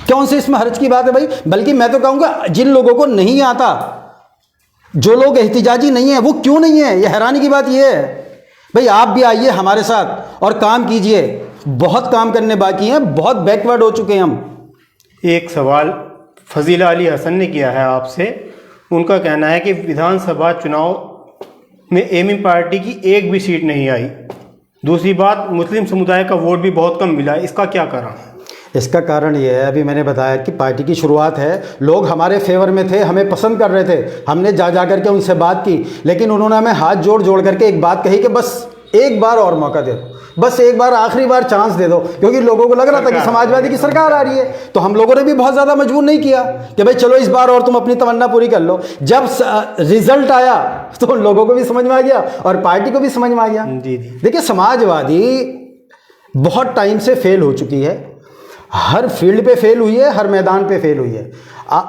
कौन से इसमें हर्ज की बात है भाई। बल्कि मैं तो कहूँगा जिन लोगों को नहीं आता, जो लोग एहतिजाजी नहीं है वो क्यों नहीं है, ये हैरानी की बात ये है भाई। आप भी आइए हमारे साथ और काम कीजिए, बहुत काम करने बाकी हैं, बहुत बैकवर्ड हो चुके हैं हम। एक सवाल फजीला अली हसन ने किया है आपसे, उनका कहना है कि विधानसभा चुनाव में एमी पार्टी की एक भी सीट नहीं आई। दूसरी बात, मुस्लिम समुदाय का वोट भी बहुत कम मिला, इसका क्या कारण है? इसका कारण ये है, अभी मैंने बताया कि पार्टी की शुरुआत है, लोग हमारे फेवर में थे, हमें पसंद कर रहे थे, हमने जा करके उनसे बात की, लेकिन उन्होंने हमें हाथ जोड़ करके एक बात कही कि बस एक बार और मौका दे दो, बस एक बार आखिरी बार चांस दे दो, क्योंकि लोगों को लग रहा था कि समाजवादी की सरकार आ रही है। तो हम लोगों ने भी बहुत ज़्यादा मजबूर नहीं किया कि भाई चलो इस बार और तुम अपनी तमन्ना पूरी कर लो। जब रिजल्ट आया तो लोगों को भी समझ में आ गया और पार्टी को भी समझ में आ गया। जी। देखिए समाजवादी बहुत टाइम से फेल हो चुकी है। हर फील्ड पे फेल हुई है, हर मैदान पे फेल हुई है,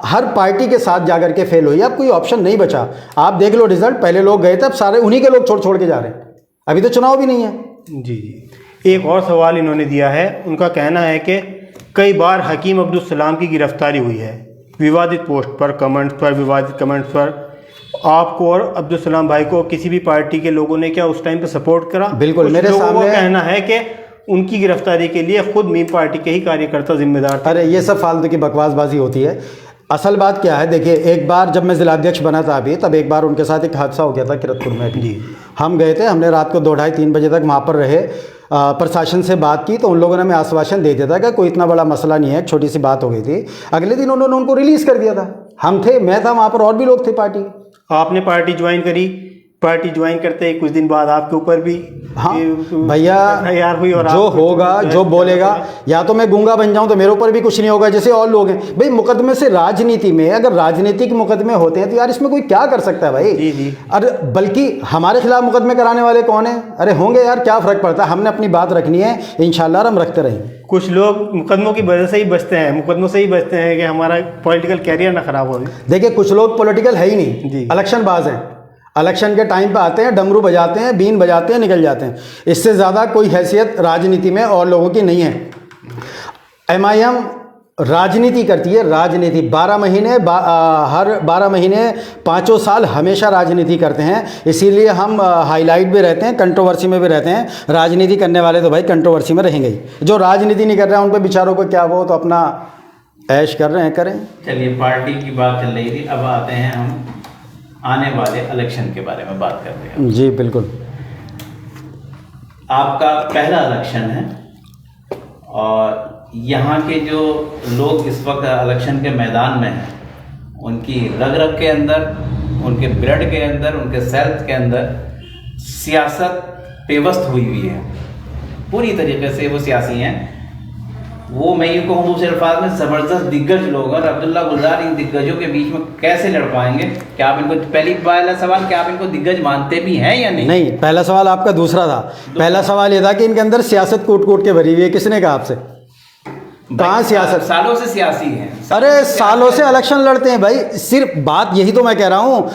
हर पार्टी के साथ जाकर के फेल हुई है। अब कोई ऑप्शन नहीं बचा। आप देख लो रिजल्ट, पहले लोग गए थे, अब सारे उन्हीं के लोग छोड़ छोड़ के जा रहे हैं। अभी तो चुनाव भी नहीं है। जी जी। एक और सवाल इन्होंने दिया है, उनका कहना है कि कई बार हकीम अब्दुल सलाम की गिरफ्तारी हुई है विवादित पोस्ट पर, कमेंट्स पर, विवादित कमेंट्स पर। आपको और अब्दुल सलाम भाई को किसी भी पार्टी के लोगों ने क्या उस टाइम पे सपोर्ट करा? बिल्कुल, मेरे सामने कहना है कि उनकी गिरफ्तारी के लिए खुद मीम पार्टी के ही कार्यकर्ता जिम्मेदार थे। अरे ये सब फालतू की बकवासबाजी होती है। असल बात क्या है, देखिए, एक बार जब मैं जिलाध्यक्ष बना था अभी, तब एक बार उनके साथ एक हादसा हो गया था किरतपुर में भी। हम गए थे, हमने रात को 2, ढाई, 3 बजे तक वहाँ पर रहे, प्रशासन से बात की, तो उन लोगों ने हमें आश्वासन दे दिया था कि कोई इतना बड़ा मसला नहीं है, छोटी सी बात हो गई थी। अगले दिन उन्होंने उनको रिलीज़ कर दिया था। हम थे, मैं था वहाँ पर, और भी लोग थे पार्टी। आपने पार्टी ज्वाइन करी, पार्टी ज्वाइन करते ही कुछ दिन बाद आपके ऊपर भी हाँ भैया, यार हुई, और जो होगा, जो बोलेगा, या तो मैं गूंगा बन जाऊं तो मेरे ऊपर भी कुछ नहीं होगा, जैसे और लोग हैं। भाई मुकदमे से राजनीति में, अगर राजनीतिक मुकदमे होते हैं तो यार इसमें कोई क्या कर सकता है भाई? जी जी। अरे बल्कि हमारे खिलाफ मुकदमे कराने वाले कौन है? अरे होंगे यार, क्या फ़र्क पड़ता है? हमने अपनी बात रखनी है, इंशाल्लाह हम रखते रहेंगे। कुछ लोग मुकदमों की वजह से ही बचते हैं, मुकदमों से ही बचते हैं कि हमारा पॉलिटिकल कैरियर ना खराब हो। देखिए, कुछ लोग पॉलिटिकल है ही नहीं, जी। इलेक्शन बाज हैं। इलेक्शन के टाइम पे आते हैं, डमरू बजाते हैं, बीन बजाते हैं, निकल जाते हैं। इससे ज़्यादा कोई हैसियत राजनीति में और लोगों की नहीं है। MIM राजनीति करती है, राजनीति 12 महीने, हर 12 महीने 5 साल हमेशा राजनीति करते हैं। इसीलिए हम हाईलाइट भी रहते हैं, कंट्रोवर्सी में भी रहते हैं। राजनीति करने वाले तो भाई कंट्रोवर्सी में रहेंगे ही। जो राजनीति नहीं कर रहे हैं उन पर बेचारों को क्या, वो तो अपना ऐश कर रहे हैं, करें। चलिए, पार्टी की बात चल रही थी, अब आते हैं हम आने वाले इलेक्शन के बारे में बात करते हैं। जी बिल्कुल। आपका पहला इलेक्शन है और यहाँ के जो लोग इस वक्त इलेक्शन के मैदान में हैं, उनकी रग रग के अंदर, उनके ब्लड के अंदर, उनके सेल्स के अंदर सियासत पेवस्त हुई हुई है। पूरी तरीके से वो सियासी हैं। वो मैं ये कहूँ दूसरे अल्फाज में ज़बरदस्त दिग्गज लोग, और अब्दुल्ला गुलजार इन दिग्गजों के बीच में कैसे लड़ पाएंगे? क्या आप इनको, पहला सवाल, क्या आप इनको दिग्गज मानते भी हैं या नहीं? नहीं, पहला सवाल आपका दूसरा था। पहला सवाल ये था कि इनके अंदर सियासत कूट कूट के भरी हुई है। किसने कहा आपसे? कहाँ सियासत? सालों से सियासी हैं। अरे सालों से इलेक्शन लड़ते हैं भाई। सिर्फ बात यही तो मैं कह रहा हूँ,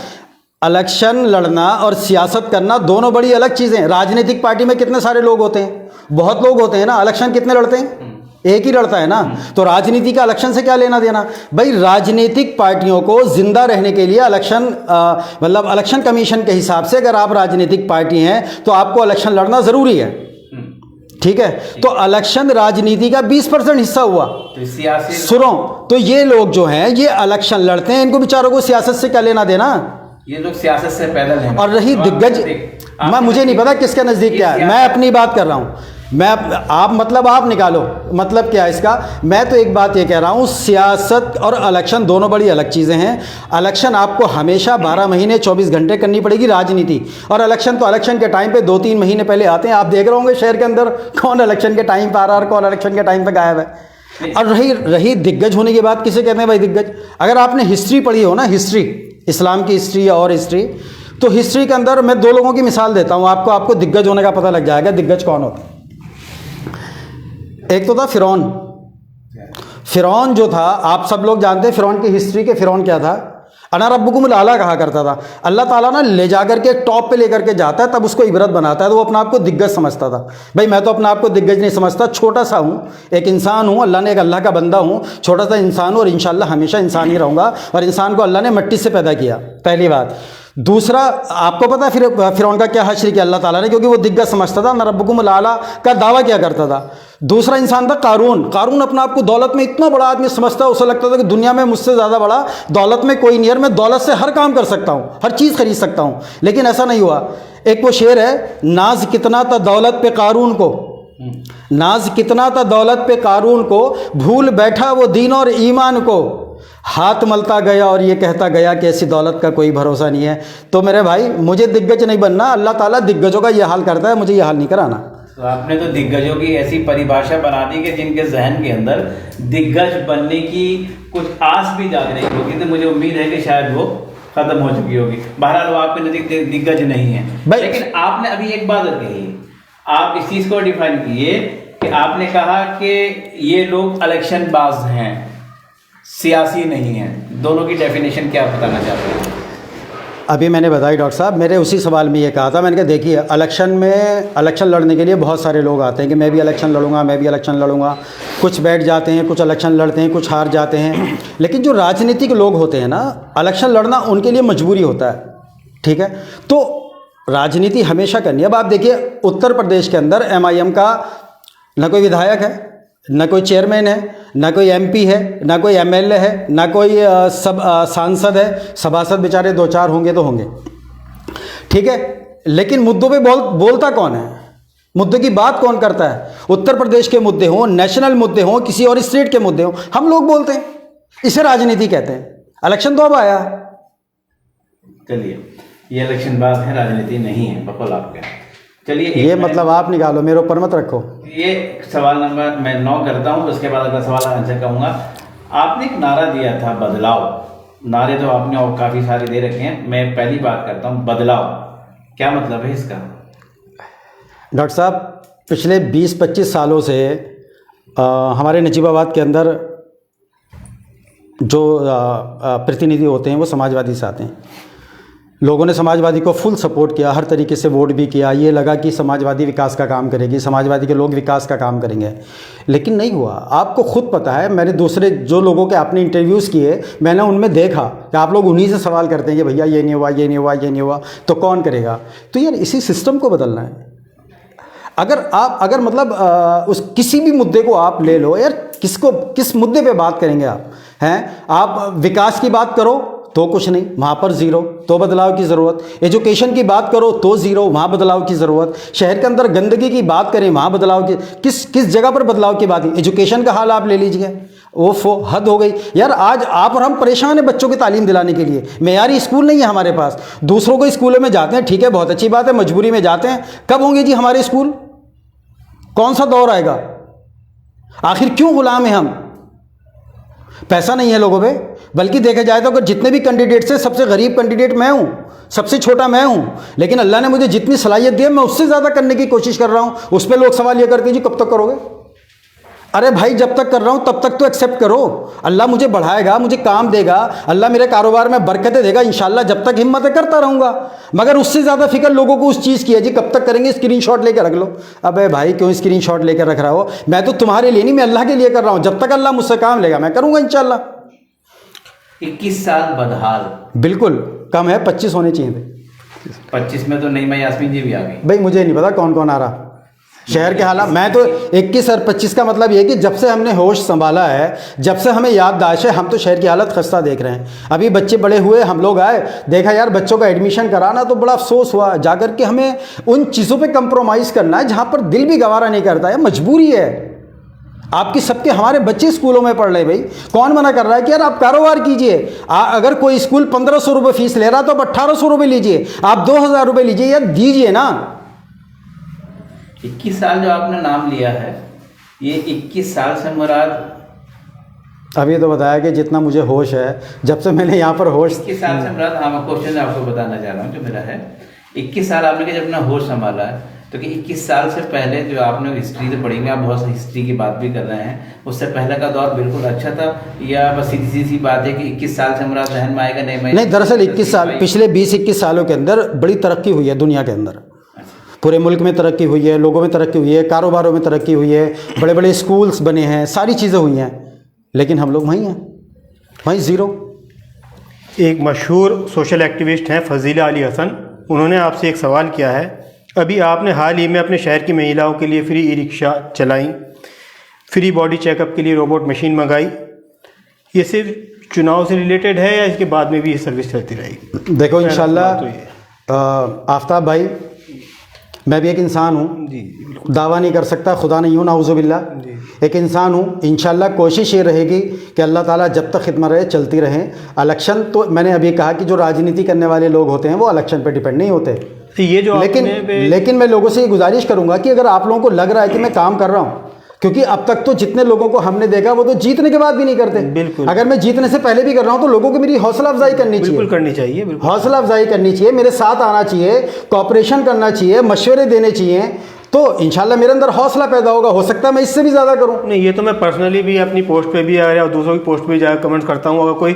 इलेक्शन लड़ना और सियासत करना दोनों बड़ी अलग चीज़ें हैं। राजनीतिक पार्टी में कितने सारे लोग होते हैं, बहुत लोग होते हैं ना। इलेक्शन कितने लड़ते हैं? एक ही लड़ता है ना। तो राजनीति का इलेक्शन से क्या लेना देना भाई? राजनीतिक पार्टियों को जिंदा रहने के लिए इलेक्शन, मतलब इलेक्शन कमीशन के हिसाब से अगर आप राजनीतिक पार्टी हैं तो आपको इलेक्शन लड़ना ज़रूरी है, ठीक है? तो इलेक्शन राजनीति का 20% हिस्सा हुआ। तो सियासी सुनो, तो ये लोग जो हैं ये इलेक्शन लड़ते हैं, इनको बेचारों को सियासत से क्या लेना देना? ये लोग सियासत से पैदल हैं। और रही दिग्गज, मैं मुझे नहीं पता किसके नज़दीक क्या है, मैं अपनी बात कर रहा हूँ। मैं आप मतलब आप निकालो, मतलब क्या है इसका? मैं तो एक बात ये कह रहा हूँ, सियासत और इलेक्शन दोनों बड़ी अलग चीज़ें हैं। इलेक्शन आपको हमेशा 12 महीने 24 घंटे करनी पड़ेगी राजनीति, और इलेक्शन तो इलेक्शन के टाइम पे 2-3 महीने पहले आते हैं। आप देख रहे होंगे शहर के अंदर कौन इलेक्शन के टाइम पर आ रहा है और कौन इलेक्शन के टाइम पर गायब है। और रही दिग्गज होने की बात, किसे कहते हैं भाई दिग्गज? अगर आपने हिस्ट्री पढ़ी हो ना, हिस्ट्री, इस्लाम की हिस्ट्री या और हिस्ट्री, तो हिस्ट्री के अंदर मैं 2 लोगों की मिसाल देता हूँ आपको दिग्गज होने का पता लग जाएगा दिग्गज कौन होता है। एक तो था फिरौन। फिरौन जो था, आप सब लोग जानते हैं फिरौन की हिस्ट्री के। फिरौन क्या था? अना रब्बुकुमुल आला कहा करता था। अल्लाह ताला ना ले जा करके टॉप पे लेकर के जाता है, तब उसको इबरत बनाता है, तो वो अपना आप को दिग्गज समझता था। भाई मैं तो अपना आप को दिग्गज नहीं समझता, छोटा सा हूँ, एक इंसान हूँ, अल्लाह ने एक अल्लाह का बंदा हूँ, छोटा सा इंसान हूँ, और इंशाल्लाह हमेशा इंसान ही रहूँगा। और इंसान को अल्लाह ने मिट्टी से पैदा किया, पहली बात। दूसरा, आपको पता है फिरौन का क्या हश्र किया अल्लाह ताला ने? क्योंकि वो दिग्गज समझता था, ना रब्बुकुमुल आला का दावा क्या करता था। दूसरा इंसान था कारून। कारून अपना आपको दौलत में इतना बड़ा आदमी समझता है, उसे लगता था कि दुनिया में मुझसे ज़्यादा बड़ा दौलत में कोई नहीं है, मैं दौलत से हर काम कर सकता हूँ, हर चीज़ खरीद सकता हूँ। लेकिन ऐसा नहीं हुआ। एक वो शेर है, नाज कितना था दौलत पे कारून को, नाज कितना था दौलत पे कारून को, भूल बैठा वो दीन और ईमान को, हाथ मलता गया और ये कहता गया कि ऐसी दौलत का कोई भरोसा नहीं है। तो मेरे भाई, मुझे दिग्गज नहीं बनना, अल्लाह ताला दिग्गजों का ये हाल करता है, मुझे ये हाल नहीं कराना। तो आपने तो दिग्गजों की ऐसी परिभाषा बना दी कि जिनके जहन के अंदर दिग्गज बनने की कुछ आस भी जाग रही होगी, तो मुझे उम्मीद है कि शायद वो खत्म हो चुकी होगी। बहरहाल वो आपके नजदीक दिग्गज नहीं है। लेकिन आपने अभी एक बात कही, आप इस चीज़ को डिफाइन किए कि आपने कहा कि ये लोग इलेक्शन बाज हैं, सियासी नहीं हैं, दोनों की डेफिनेशन क्या बताना चाहते हैं? अभी मैंने बताई डॉक्टर साहब, मेरे उसी सवाल में ये कहा था, मैंने कहा देखिए इलेक्शन लड़ने के लिए बहुत सारे लोग आते हैं कि मैं भी इलेक्शन लड़ूंगा, मैं भी इलेक्शन लड़ूंगा। कुछ बैठ जाते हैं, कुछ इलेक्शन लड़ते हैं, कुछ हार जाते हैं। लेकिन जो राजनीतिक लोग होते हैं ना, इलेक्शन लड़ना उनके लिए मजबूरी होता है, ठीक है। तो राजनीति हमेशा करनी है। अब आप देखिए उत्तर प्रदेश के अंदर MIM का न कोई विधायक है, न कोई चेयरमैन है, ना कोई MP है, ना कोई MLA है, ना कोई सांसद है। सभासद बेचारे 2-4 होंगे तो होंगे, ठीक है। लेकिन मुद्दों पे बोलता कौन है? मुद्दे की बात कौन करता है? उत्तर प्रदेश के मुद्दे हों, नेशनल मुद्दे हों, किसी और स्टेट के मुद्दे हों, हम लोग बोलते हैं। इसे राजनीति कहते हैं। इलेक्शन तो अब आया। चलिए, ये इलेक्शन बात है, राजनीति नहीं है, बकौल आपके। चलिए, ये मतलब आप निकालो, मेरे ऊपर मत रखो। ये सवाल नंबर मैं 9 करता हूँ, उसके बाद अगला सवाल आंसर कहूँगा। आपने एक नारा दिया था बदलाव। नारे तो आपने और काफ़ी सारे दे रखे हैं, मैं पहली बात करता हूँ बदलाव, क्या मतलब है इसका? डॉक्टर साहब, पिछले 20-25 सालों से हमारे नजीबाबाद के अंदर जो प्रतिनिधि होते हैं वो समाजवादी से आते हैं। लोगों ने समाजवादी को फुल सपोर्ट किया, हर तरीके से वोट भी किया। ये लगा कि समाजवादी विकास का काम करेगी, समाजवादी के लोग विकास का काम करेंगे, लेकिन नहीं हुआ। आपको खुद पता है, मैंने दूसरे जो लोगों के आपने इंटरव्यूज़ किए, मैंने उनमें देखा कि आप लोग उन्हीं से सवाल करते हैं कि भैया ये नहीं हुआ, ये नहीं हुआ, ये नहीं हुआ, तो कौन करेगा? तो यार इसी सिस्टम को बदलना है। अगर मतलब किसी भी मुद्दे को आप ले लो यार, किस मुद्दे पे बात करेंगे आप? हैं आप विकास की बात करो तो कुछ नहीं, वहाँ पर ज़ीरो, तो बदलाव की ज़रूरत। एजुकेशन की बात करो तो ज़ीरो, वहाँ बदलाव की ज़रूरत। शहर के अंदर गंदगी की बात करें, वहाँ बदलाव की किस जगह पर बदलाव की बात है? एजुकेशन का हाल आप ले लीजिए, ओफो हद हो गई यार। आज आप और हम परेशान हैं बच्चों की तालीम दिलाने के लिए। मेयारी स्कूल नहीं है हमारे पास। दूसरों को स्कूलों में जाते हैं, ठीक है, बहुत अच्छी बात है, मजबूरी में जाते हैं। कब होंगे जी हमारे स्कूल? कौन सा दौर आएगा? आखिर क्यों गुलाम हैं हम? पैसा नहीं है लोगों पे। बल्कि देखा जाए तो अगर जितने भी कैंडिडेट से सबसे गरीब कैंडिडेट मैं हूँ, सबसे छोटा मैं हूँ, लेकिन अल्लाह ने मुझे जितनी सलाहियत दी है मैं उससे ज़्यादा करने की कोशिश कर रहा हूँ। उस पर लोग सवाल ये करते हैं जी कब तक करोगे? अरे भाई, जब तक कर रहा हूँ तब तक तो एक्सेप्ट करो। अल्लाह मुझे बढ़ाएगा, मुझे काम देगा, अल्लाह मेरे कारोबार में बरकतें देगा इंशाल्लाह। जब तक हिम्मत है करता रहूँगा, मगर उससे ज़्यादा फिक्र लोगों को उस चीज़ की है जी कब तक करेंगे, स्क्रीनशॉट लेकर रख लो। अबे भाई, क्यों स्क्रीनशॉट लेकर रख रहा हो? मैं तो तुम्हारे लिए नहीं, मैं अल्लाह के लिए कर रहा हूँ। जब तक अल्लाह मुझसे काम लेगा मैं करूँगा इंशाल्लाह। 21 साल बदहाल, बिल्कुल कम है, 25 होने चाहिए थे। 25 में तो नईमा यास्मीन जी भी आ गई। भाई मुझे नहीं पता कौन कौन आ रहा शहर के हालात। मैं तो 21 और 25 का मतलब ये है कि जब से हमने होश संभाला है, जब से हमें याददाश्त है, हम तो शहर की हालत खस्ता देख रहे हैं। अभी बच्चे बड़े हुए, हम लोग आए, देखा यार बच्चों का एडमिशन कराना, तो बड़ा अफसोस हुआ जाकर के। हमें उन चीज़ों पे कंप्रोमाइज़ करना है जहाँ पर दिल भी गवारा नहीं करता है, मजबूरी है आपकी। सबके हमारे बच्चे स्कूलों में पढ़ रहे, भाई कौन मना कर रहा है कि यार आप कारोबार कीजिए। अगर कोई स्कूल 1500 रुपये फीस ले रहा तो आप 1800 रुपये लीजिए, आप 2000 रुपये लीजिए, यार दीजिए ना। 21 साल जो आपने नाम लिया है, ये 21 साल से मुराद? अभी तो बताया कि जितना मुझे होश है, जब से मैंने यहाँ पर होश 21 साल से मुराद, हाँ मैं क्वेश्चन आपको बताना चाह रहा हूँ जो मेरा है। 21 साल आपने जब अपना होश संभाला है, तो कि 21 साल से पहले जो आपने हिस्ट्री तो पढ़ेंगे, आप बहुत हिस्ट्री की बात भी कर रहे हैं, उससे पहले का दौर बिल्कुल अच्छा था, या बस सीधी सी बात है कि 21 साल से मुराद जहन में आएगा? नहीं, दरअसल 21 साल, पिछले 20-21 सालों के अंदर बड़ी तरक्की हुई है दुनिया के अंदर। पूरे मुल्क में तरक्की हुई है, लोगों में तरक्की हुई है, कारोबारों में तरक्की हुई है, बड़े बड़े स्कूल्स बने हैं, सारी चीज़ें हुई हैं, लेकिन हम लोग वहीं हैं, वहीं ज़ीरो। एक मशहूर सोशल एक्टिविस्ट हैं फजीला अली हसन, उन्होंने आपसे एक सवाल किया है। अभी आपने हाल ही में अपने शहर की महिलाओं के लिए फ्री ई रिक्शा चलाई, फ्री बॉडी चेकअप के लिए रोबोट मशीन मंगाई। ये सिर्फ चुनाव से रिलेटेड है या इसके बाद में भी ये सर्विस चलती रहेगी? देखो इंशाल्लाह आफ्ताब भाई, मैं भी एक इंसान हूँ जी, दावा नहीं कर सकता, खुदा नहीं हूँ नाउज़ुबिल्लाह, एक इंसान हूँ। इंशाल्लाह कोशिश ये रहेगी कि अल्लाह ताला जब तक खिदमत रहे चलती रहे। इलेक्शन तो मैंने अभी कहा कि जो राजनीति करने वाले लोग होते हैं वो इलेक्शन पे डिपेंड नहीं होते। तो ये जो लेकिन मैं लोगों से ये गुजारिश करूँगा कि अगर आप लोगों को लग रहा है कि मैं काम कर रहा हूँ, क्योंकि अब तक तो जितने लोगों को हमने देखा वो तो जीतने के बाद भी नहीं करते। बिल्कुल। अगर मैं जीतने से पहले भी कर रहा हूँ तो लोगों को मेरी हौसला अफजाई करनी चाहिए, बिल्कुल करनी चाहिए, बिल्कुल हौसला अफजाई करनी चाहिए, मेरे साथ आना चाहिए, कॉपरेशन करना चाहिए, मशवरे देने चाहिए, तो इंशाल्लाह मेरे अंदर हौसला पैदा होगा, हो सकता है मैं इससे भी ज़्यादा करूं। नहीं, ये तो मैं पर्सनली भी अपनी पोस्ट पे भी या दूसरों की पोस्ट पे जाकर कमेंट करता हूँ। अगर कोई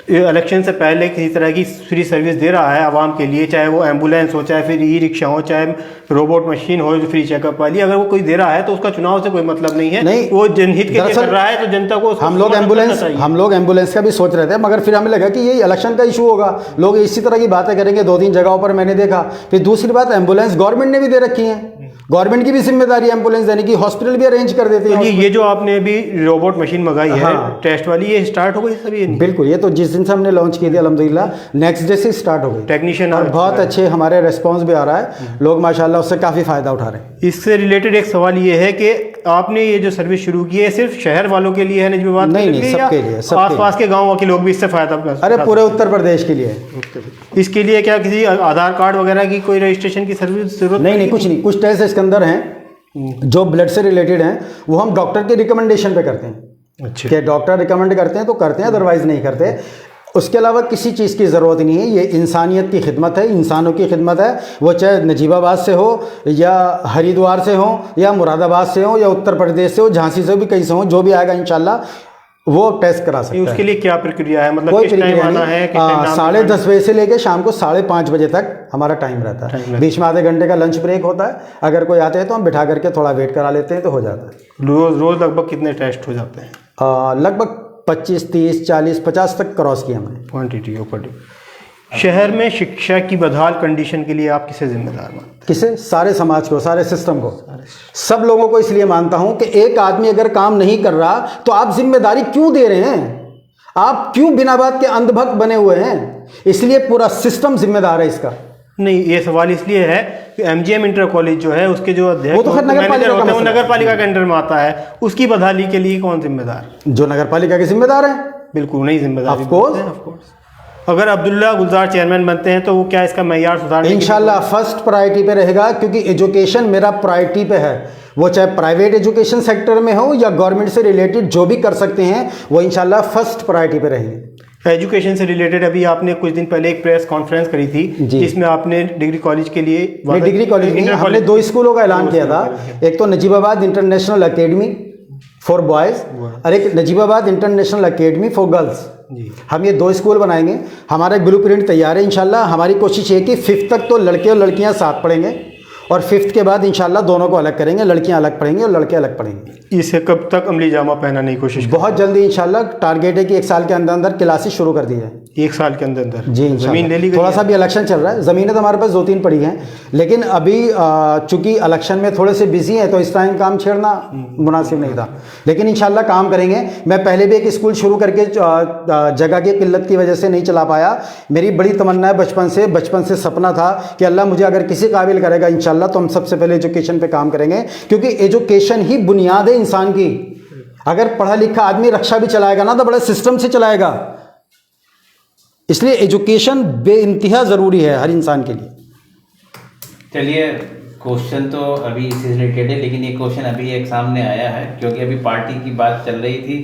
इलेक्शन से पहले किसी तरह की फ्री सर्विस दे रहा है आवाम के लिए, चाहे वो एम्बुलेंस हो, चाहे फिर ई रिक्शा हो, चाहे रोबोट मशीन हो जो फ्री चेकअप वाली, अगर वो कोई दे रहा है तो उसका चुनाव से कोई मतलब नहीं है। नहीं, वो जनहित के लिए कर रहा है तो जनता को हम लोग एम्बुलेंस का भी सोच रहे थे, मगर फिर हमें लगा कि ये इलेक्शन का इशू होगा, लोग इसी तरह की बातें करेंगे। 2-3 जगहों पर मैंने देखा। फिर दूसरी बात, एम्बुलेंस गवर्नमेंट ने भी दे रखी है, गवर्नमेंट की भी जिम्मेदारी एम्बुलेंस देने की, हॉस्पिटल भी अरेंज कर देते हैं। ये जो आपने अभी रोबोट मशीन मंगाई है टेस्ट वाली, ये स्टार्ट हो गई सभी? बिल्कुल, ये तो जिस दिन से हमने लॉन्च की थी अल्हम्दुलिल्लाह नेक्स्ट डे से स्टार्ट हो गई। टेक्नीशियन और बहुत अच्छे हमारे रिस्पांस भी आ रहा है, लोग माशाल्लाह उससे काफ़ी फ़ायदा उठा रहे हैं। इससे रिलेटेड एक सवाल ये है कि आपने ये जो सर्विस शुरू की है सिर्फ शहर वालों के लिए है नजीबाबाद? नहीं, सबके लिए, आसपास के गाँव के लोग भी इससे फायदा? अरे पूरे उत्तर प्रदेश के लिए। इसके लिए क्या किसी आधार कार्ड वगैरह की कोई रजिस्ट्रेशन की सर्विस जरूरत? नहीं, कुछ नहीं। कुछ टेस्ट इसके अंदर हैं जो ब्लड से रिलेटेड हैं, वो हम डॉक्टर के रिकमेंडेशन पे करते हैं। अच्छा, कि डॉक्टर रिकमेंड करते हैं तो करते हैं, अदरवाइज नहीं करते। उसके अलावा किसी चीज़ की ज़रूरत नहीं है। ये इंसानियत की खिदमत है, इंसानों की खिदमत है। वो चाहे नजीबाबाद से हो या हरिद्वार से हो या मुरादाबाद से हो या उत्तर प्रदेश से हो, झांसी से भी, कहीं से हो, जो भी आएगा इंशाल्लाह वो टेस्ट करा सकता है। उसके लिए क्या प्रक्रिया है? मतलब कोई किस टाइम आना है? 10:30 बजे से लेकर शाम को 5:30 बजे तक हमारा टाइम रहता है। बीच में आधे घंटे का लंच ब्रेक होता है। अगर कोई आते हैं तो हम बिठा करके थोड़ा वेट करा लेते हैं तो हो जाता है। रोज लगभग कितने टेस्ट हो जाते हैं? लगभग 25, 30, 40, 50 तक क्रॉस किया हमने क्वान्टिटी ऊपर। शहर में शिक्षा की बदहाल कंडीशन के लिए आप किसे जिम्मेदार मानते हैं? किसे? सारे समाज को, सारे सिस्टम को, सब लोगों को। इसलिए मानता हूं कि एक आदमी अगर काम नहीं कर रहा तो आप जिम्मेदारी क्यों दे रहे हैं? आप क्यों बिना बात के अंधभक्त बने हुए हैं? इसलिए पूरा सिस्टम जिम्मेदार है इसका। नहीं, ये सवाल इसलिए है कि MGM इंटर कॉलेज जो है उसके जो अध्यक्ष वो तो खैर नगर पालिका के अंडर में आता है, उसकी बदहाली के लिए कौन जिम्मेदार? जो नगर पालिका के जिम्मेदार हैं। बिल्कुल नहीं जिम्मेदार। Of course. अगर अब्दुल्ला गुलजार चेयरमैन बनते हैं तो वो क्या इसका मैयार सुधारने? इंशाल्लाह फर्स्ट प्रायोरिटी पे रहेगा, क्योंकि एजुकेशन मेरा प्रायोरिटी पे है। वो चाहे प्राइवेट एजुकेशन सेक्टर में हो या गवर्नमेंट से रिलेटेड जो भी कर सकते हैं वो इंशाल्लाह फर्स्ट प्रायोरिटी पे रहेंगे। एजुकेशन से रिलेटेड अभी आपने कुछ दिन पहले एक प्रेस कॉन्फ्रेंस करी थी जिसमें आपने डिग्री कॉलेज के लिए डिग्री कॉलेज नहीं, हमने 2 स्कूलों का ऐलान किया था। एक तो Najibabad international academy for boys और एक Najibabad international academy for girls. हम ये 2 स्कूल बनाएंगे। हमारा ब्लूप्रिंट तैयार है इंशाल्लाह। हमारी कोशिश है कि 5th तक तो लड़के और लड़कियां साथ पढ़ेंगे और 5th के बाद इंशाल्लाह दोनों को अलग करेंगे, लड़कियां अलग पढ़ेंगी और लड़के अलग पढ़ेंगे। इसे कब तक अमली जामा पहनाने की कोशिश? बहुत जल्दी इंशाल्लाह। टारगेट है कि 1 साल के अंदर अंदर क्लासेस शुरू कर दी जाए। 1 साल के अंदर अंदर? जी, जमीन ले ली गई? थोड़ा सा भी इलेक्शन चल रहा है, ज़मीनें तो हमारे पास 2-3 पड़ी हैं, लेकिन अभी चूंकि इलेक्शन में थोड़े से बिजी हैं तो इस टाइम काम छेड़ना मुनासिब नहीं था, लेकिन इंशाल्लाह काम करेंगे। मैं पहले भी एक स्कूल शुरू करके जगह की किल्लत की वजह से नहीं चला पाया। मेरी बड़ी तमन्ना है, बचपन से सपना था कि अल्लाह मुझे अगर किसी काबिल करेगा इंशाल्लाह तो हम सबसे पहले एजुकेशन पे काम करेंगे, क्योंकि एजुकेशन ही बुनियाद है इंसान की। अगर पढ़ा लिखा आदमी रक्षा भी चलाएगा ना तो बड़े सिस्टम से चलाएगा। इसलिए एजुकेशन बेइंतहा ज़रूरी है हर इंसान के लिए। चलिए, क्वेश्चन तो अभी इससे रिलेटेड है, लेकिन ये क्वेश्चन अभी एक सामने आया है क्योंकि अभी पार्टी की बात चल रही थी।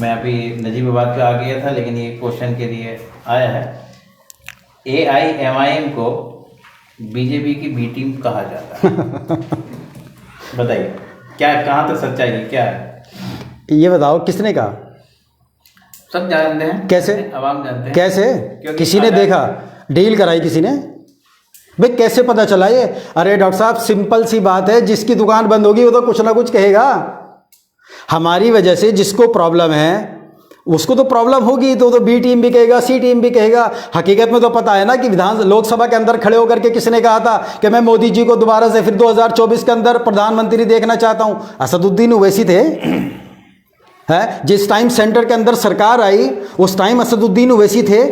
मैं अभी नजीबाबाद पे आ गया था, लेकिन ये क्वेश्चन के लिए आया है। AIMIM को बीजेपी की बी टीम कहा जाता है। बताइए क्या, कहाँ तक सच्चाई है, क्या है? ये बताओ किसने कहा? सब जानते हैं। कैसे? आवाम जानते हैं। कैसे? किसी ने देखा? डील कराई किसी ने? भाई कैसे पता चला ये? अरे डॉक्टर साहब सिंपल सी बात है, जिसकी दुकान बंद होगी वो तो कुछ ना कुछ कहेगा। हमारी वजह से जिसको प्रॉब्लम है उसको तो प्रॉब्लम होगी, तो बी टीम भी कहेगा, सी टीम भी कहेगा। हकीकत में तो पता है ना कि लोकसभा के अंदर खड़े होकर के किसने कहा था कि मैं मोदी जी को दोबारा से फिर 2024 के अंदर प्रधानमंत्री देखना चाहता हूं? असदुद्दीन ओवैसी थे। है जिस टाइम सेंटर के अंदर सरकार आई उस टाइम असदुद्दीन ओवैसी थे।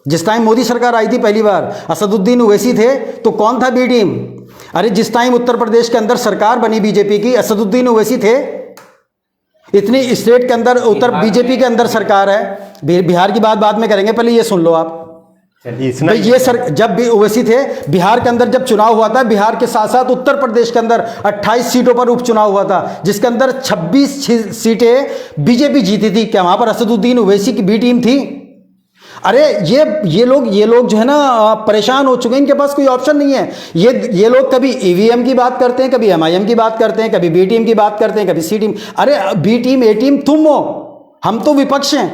जिस टाइम मोदी सरकार आई थी पहली बार असदुद्दीन ओवैसी थे, तो कौन था बी टीम? अरे जिस टाइम उत्तर प्रदेश के अंदर सरकार बनी बीजेपी की, असदुद्दीन ओवैसी थे। इतनी स्टेट के अंदर उत्तर बीजेपी के अंदर सरकार है। बिहार की बात बाद में करेंगे, पहले ये सुन लो आप। भाई ये जब भी ओवैसी थे, बिहार के अंदर जब चुनाव हुआ था, बिहार के साथ साथ उत्तर प्रदेश के अंदर 28 सीटों पर उपचुनाव हुआ था, जिसके अंदर 26 सीटें बीजेपी जीती थी। क्या वहां पर असदुद्दीन ओवैसी की बी टीम थी? अरे ये लोग जो है ना परेशान हो चुके हैं, इनके पास कोई ऑप्शन नहीं है। ये लोग कभी ईवीएम की बात करते हैं, कभी एमआईएम की बात करते हैं, कभी बी टीम की बात करते हैं, कभी सी टीम। अरे बी टीम ए टीम तुम हो, हम तो विपक्ष हैं।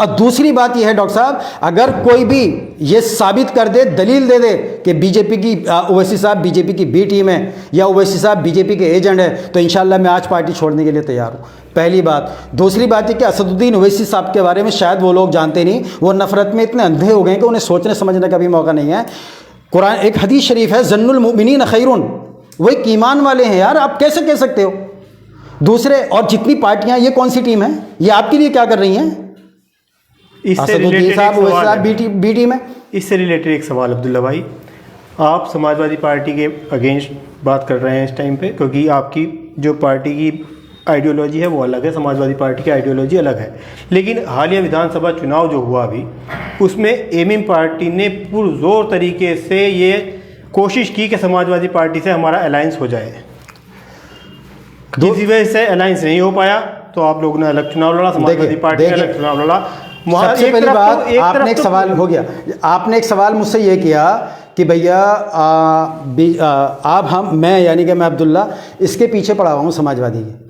और दूसरी बात यह है डॉक्टर साहब, अगर कोई भी ये साबित कर दे, दलील दे दे कि बीजेपी की ओवैसी साहब बीजेपी की बी टीम है या ओवैसी साहब बीजेपी के एजेंट है, तो इंशाल्लाह मैं आज पार्टी छोड़ने के लिए तैयार हूँ। पहली बात। दूसरी बात है कि असदुद्दीन ओवैसी साहब के बारे में शायद वो लोग जानते नहीं, वो नफरत में इतने अंधे हो गए कि उन्हें सोचने समझने का भी मौका नहीं है। कुरान एक हदीस शरीफ है, जन्नुल मुमिनीन खैरुन, वो एक ईमान वाले हैं यार, आप कैसे कह सकते हो। दूसरे और जितनी पार्टियां, ये कौन सी टीम है, ये आपके लिए क्या कर रही हैं? इससे रिलेटेड बी टीम है। इससे रिलेटेड एक सवाल अब्दुल्ला भाई, आप समाजवादी पार्टी के अगेंस्ट बात कर रहे हैं इस टाइम पे, क्योंकि आपकी जो पार्टी की आइडियोलॉजी है वो अलग है, समाजवादी पार्टी की आइडियोलॉजी अलग है। लेकिन हालिया विधानसभा चुनाव जो हुआ अभी, उसमें एमएम पार्टी ने पुरजोर तरीके से ये कोशिश की कि समाजवादी पार्टी से हमारा अलायंस हो जाए। किसी वजह से अलायंस नहीं हो पाया, तो आप लोगों ने अलग चुनाव लड़ा, समाजवादी पार्टी ने अलग चुनाव लड़ा। सबसे पहली बात, आपने एक सवाल हो गया, आपने एक सवाल मुझसे ये किया कि भैया आप मैं यानी कि मैं अब्दुल्ला इसके पीछे पड़ा हुआ हूँ समाजवादी के।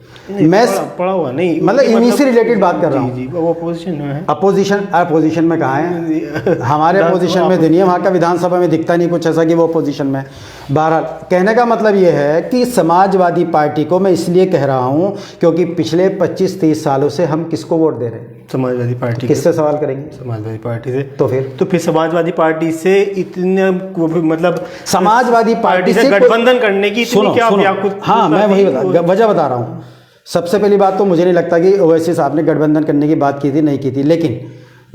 मैं पड़ा हुआ नहीं, मतलब इन्हीं से रिलेटेड बात कर रहा हूँ। जी, वो अपोजिशन में है। अपोजिशन में कहाँ है? हमारे अपोजिशन में नहीं है, वहाँ का विधानसभा में दिखता नहीं कुछ ऐसा कि वो अपोजिशन में। बहरहाल कहने का मतलब ये है कि समाजवादी पार्टी को मैं इसलिए कह रहा हूँ क्योंकि पिछले 25-30 सालों से हम किसको वोट दे रहे हैं? समाजवादी पार्टी। किससे सवाल करेंगे? समाजवादी पार्टी से। तो फिर समाजवादी पार्टी से इतने मतलब समाजवादी पार्टी से गठबंधन करने की इतनी क्या व्याकुलता? हाँ, मैं वही वजह बता रहा हूँ। सबसे पहली बात तो मुझे नहीं लगता कि ओवैसी साहब ने गठबंधन करने की बात की थी, नहीं की थी, लेकिन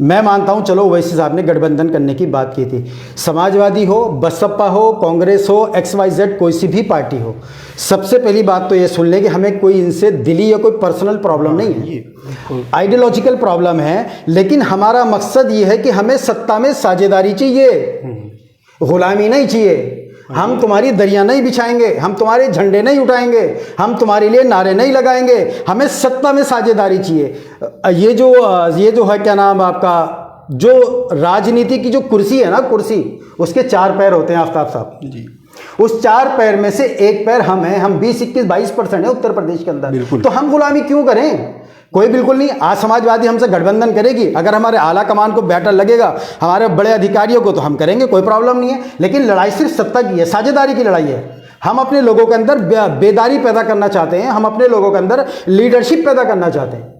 मैं मानता हूं चलो ओवैसी साहब ने गठबंधन करने की बात की थी। समाजवादी हो, बसपा हो, कांग्रेस हो, XYZ कोई सी भी पार्टी हो, सबसे पहली बात तो ये सुन लें कि हमें कोई इनसे दिली या कोई पर्सनल प्रॉब्लम नहीं है, आइडियोलॉजिकल प्रॉब्लम है। लेकिन हमारा मकसद ये है कि हमें सत्ता में साझेदारी चाहिए, गुलामी नहीं चाहिए। हम तुम्हारी दरिया नहीं बिछाएंगे, हम तुम्हारे झंडे नहीं उठाएंगे, हम तुम्हारे लिए नारे नहीं लगाएंगे, हमें सत्ता में साझेदारी चाहिए। ये जो है क्या नाम आपका, जो राजनीति की जो कुर्सी है ना, कुर्सी उसके 4 पैर होते हैं आफ्ताब साहब जी। उस 4 पैर में से एक पैर हम हैं, हम 20-21-22% है उत्तर प्रदेश के अंदर, तो हम गुलामी क्यों करें? कोई बिल्कुल नहीं। आज समाजवादी हमसे गठबंधन करेगी, अगर हमारे आला कमान को बेटर लगेगा, हमारे बड़े अधिकारियों को, तो हम करेंगे, कोई प्रॉब्लम नहीं है। लेकिन लड़ाई सिर्फ सत्ता की है, साझेदारी की लड़ाई है। हम अपने लोगों के अंदर बेदारी पैदा करना चाहते हैं, हम अपने लोगों के अंदर लीडरशिप पैदा करना चाहते हैं।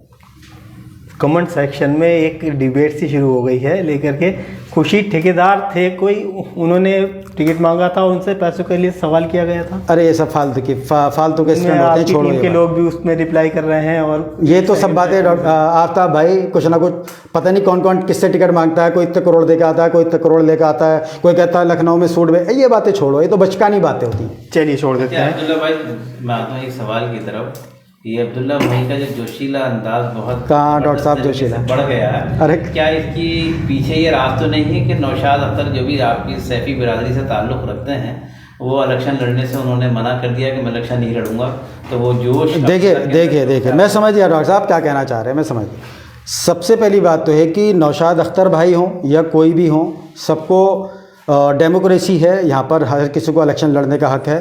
कमेंट सेक्शन में एक डिबेट सी शुरू हो गई है लेकर के, खुशी ठेकेदार थे कोई, उन्होंने टिकट मांगा था, उनसे पैसों के लिए सवाल किया गया था। अरे ये सब फालतू के स्टैंड होते हैं, छोड़ो। के लोग भी उसमें रिप्लाई कर रहे हैं, और ये तो सब बातें आफ्ताब भाई, कुछ ना कुछ पता नहीं कौन कौन किससे टिकट मांगता है। कोई इतने करोड़ देकर आता है, कोई इतने करोड़ लेकर आता है, कोई कहता है लखनऊ में सूट में। ये बातें छोड़ो, ये तो बचकानी बातें होती हैं। चलिए छोड़ देते हैं। अब्दुल्ला भाई, मैं आता हूँ एक सवाल की तरफ। ये अब्दुल्ला भाई का जो जोशीला अंदाज बहुत कहाँ डॉक्टर साहब जोशीला बढ़ गया है। अरे क्या इसकी पीछे ये राज तो नहीं है कि नौशाद अख्तर जो भी आपकी सैफी बिरादरी से ताल्लुक़ रखते हैं, वो इलेक्शन लड़ने से उन्होंने मना कर दिया कि मैं इलेक्शन नहीं लड़ूंगा, तो वो जोश। देखिए मैं समझ गया डॉक्टर साहब क्या कहना चाह रहे हैं, मैं समझ गया। सबसे पहली बात तो है कि नौशाद अख्तर भाई हों या कोई भी हों, सबको डेमोक्रेसी है, यहाँ पर हर किसी को इलेक्शन लड़ने का हक है।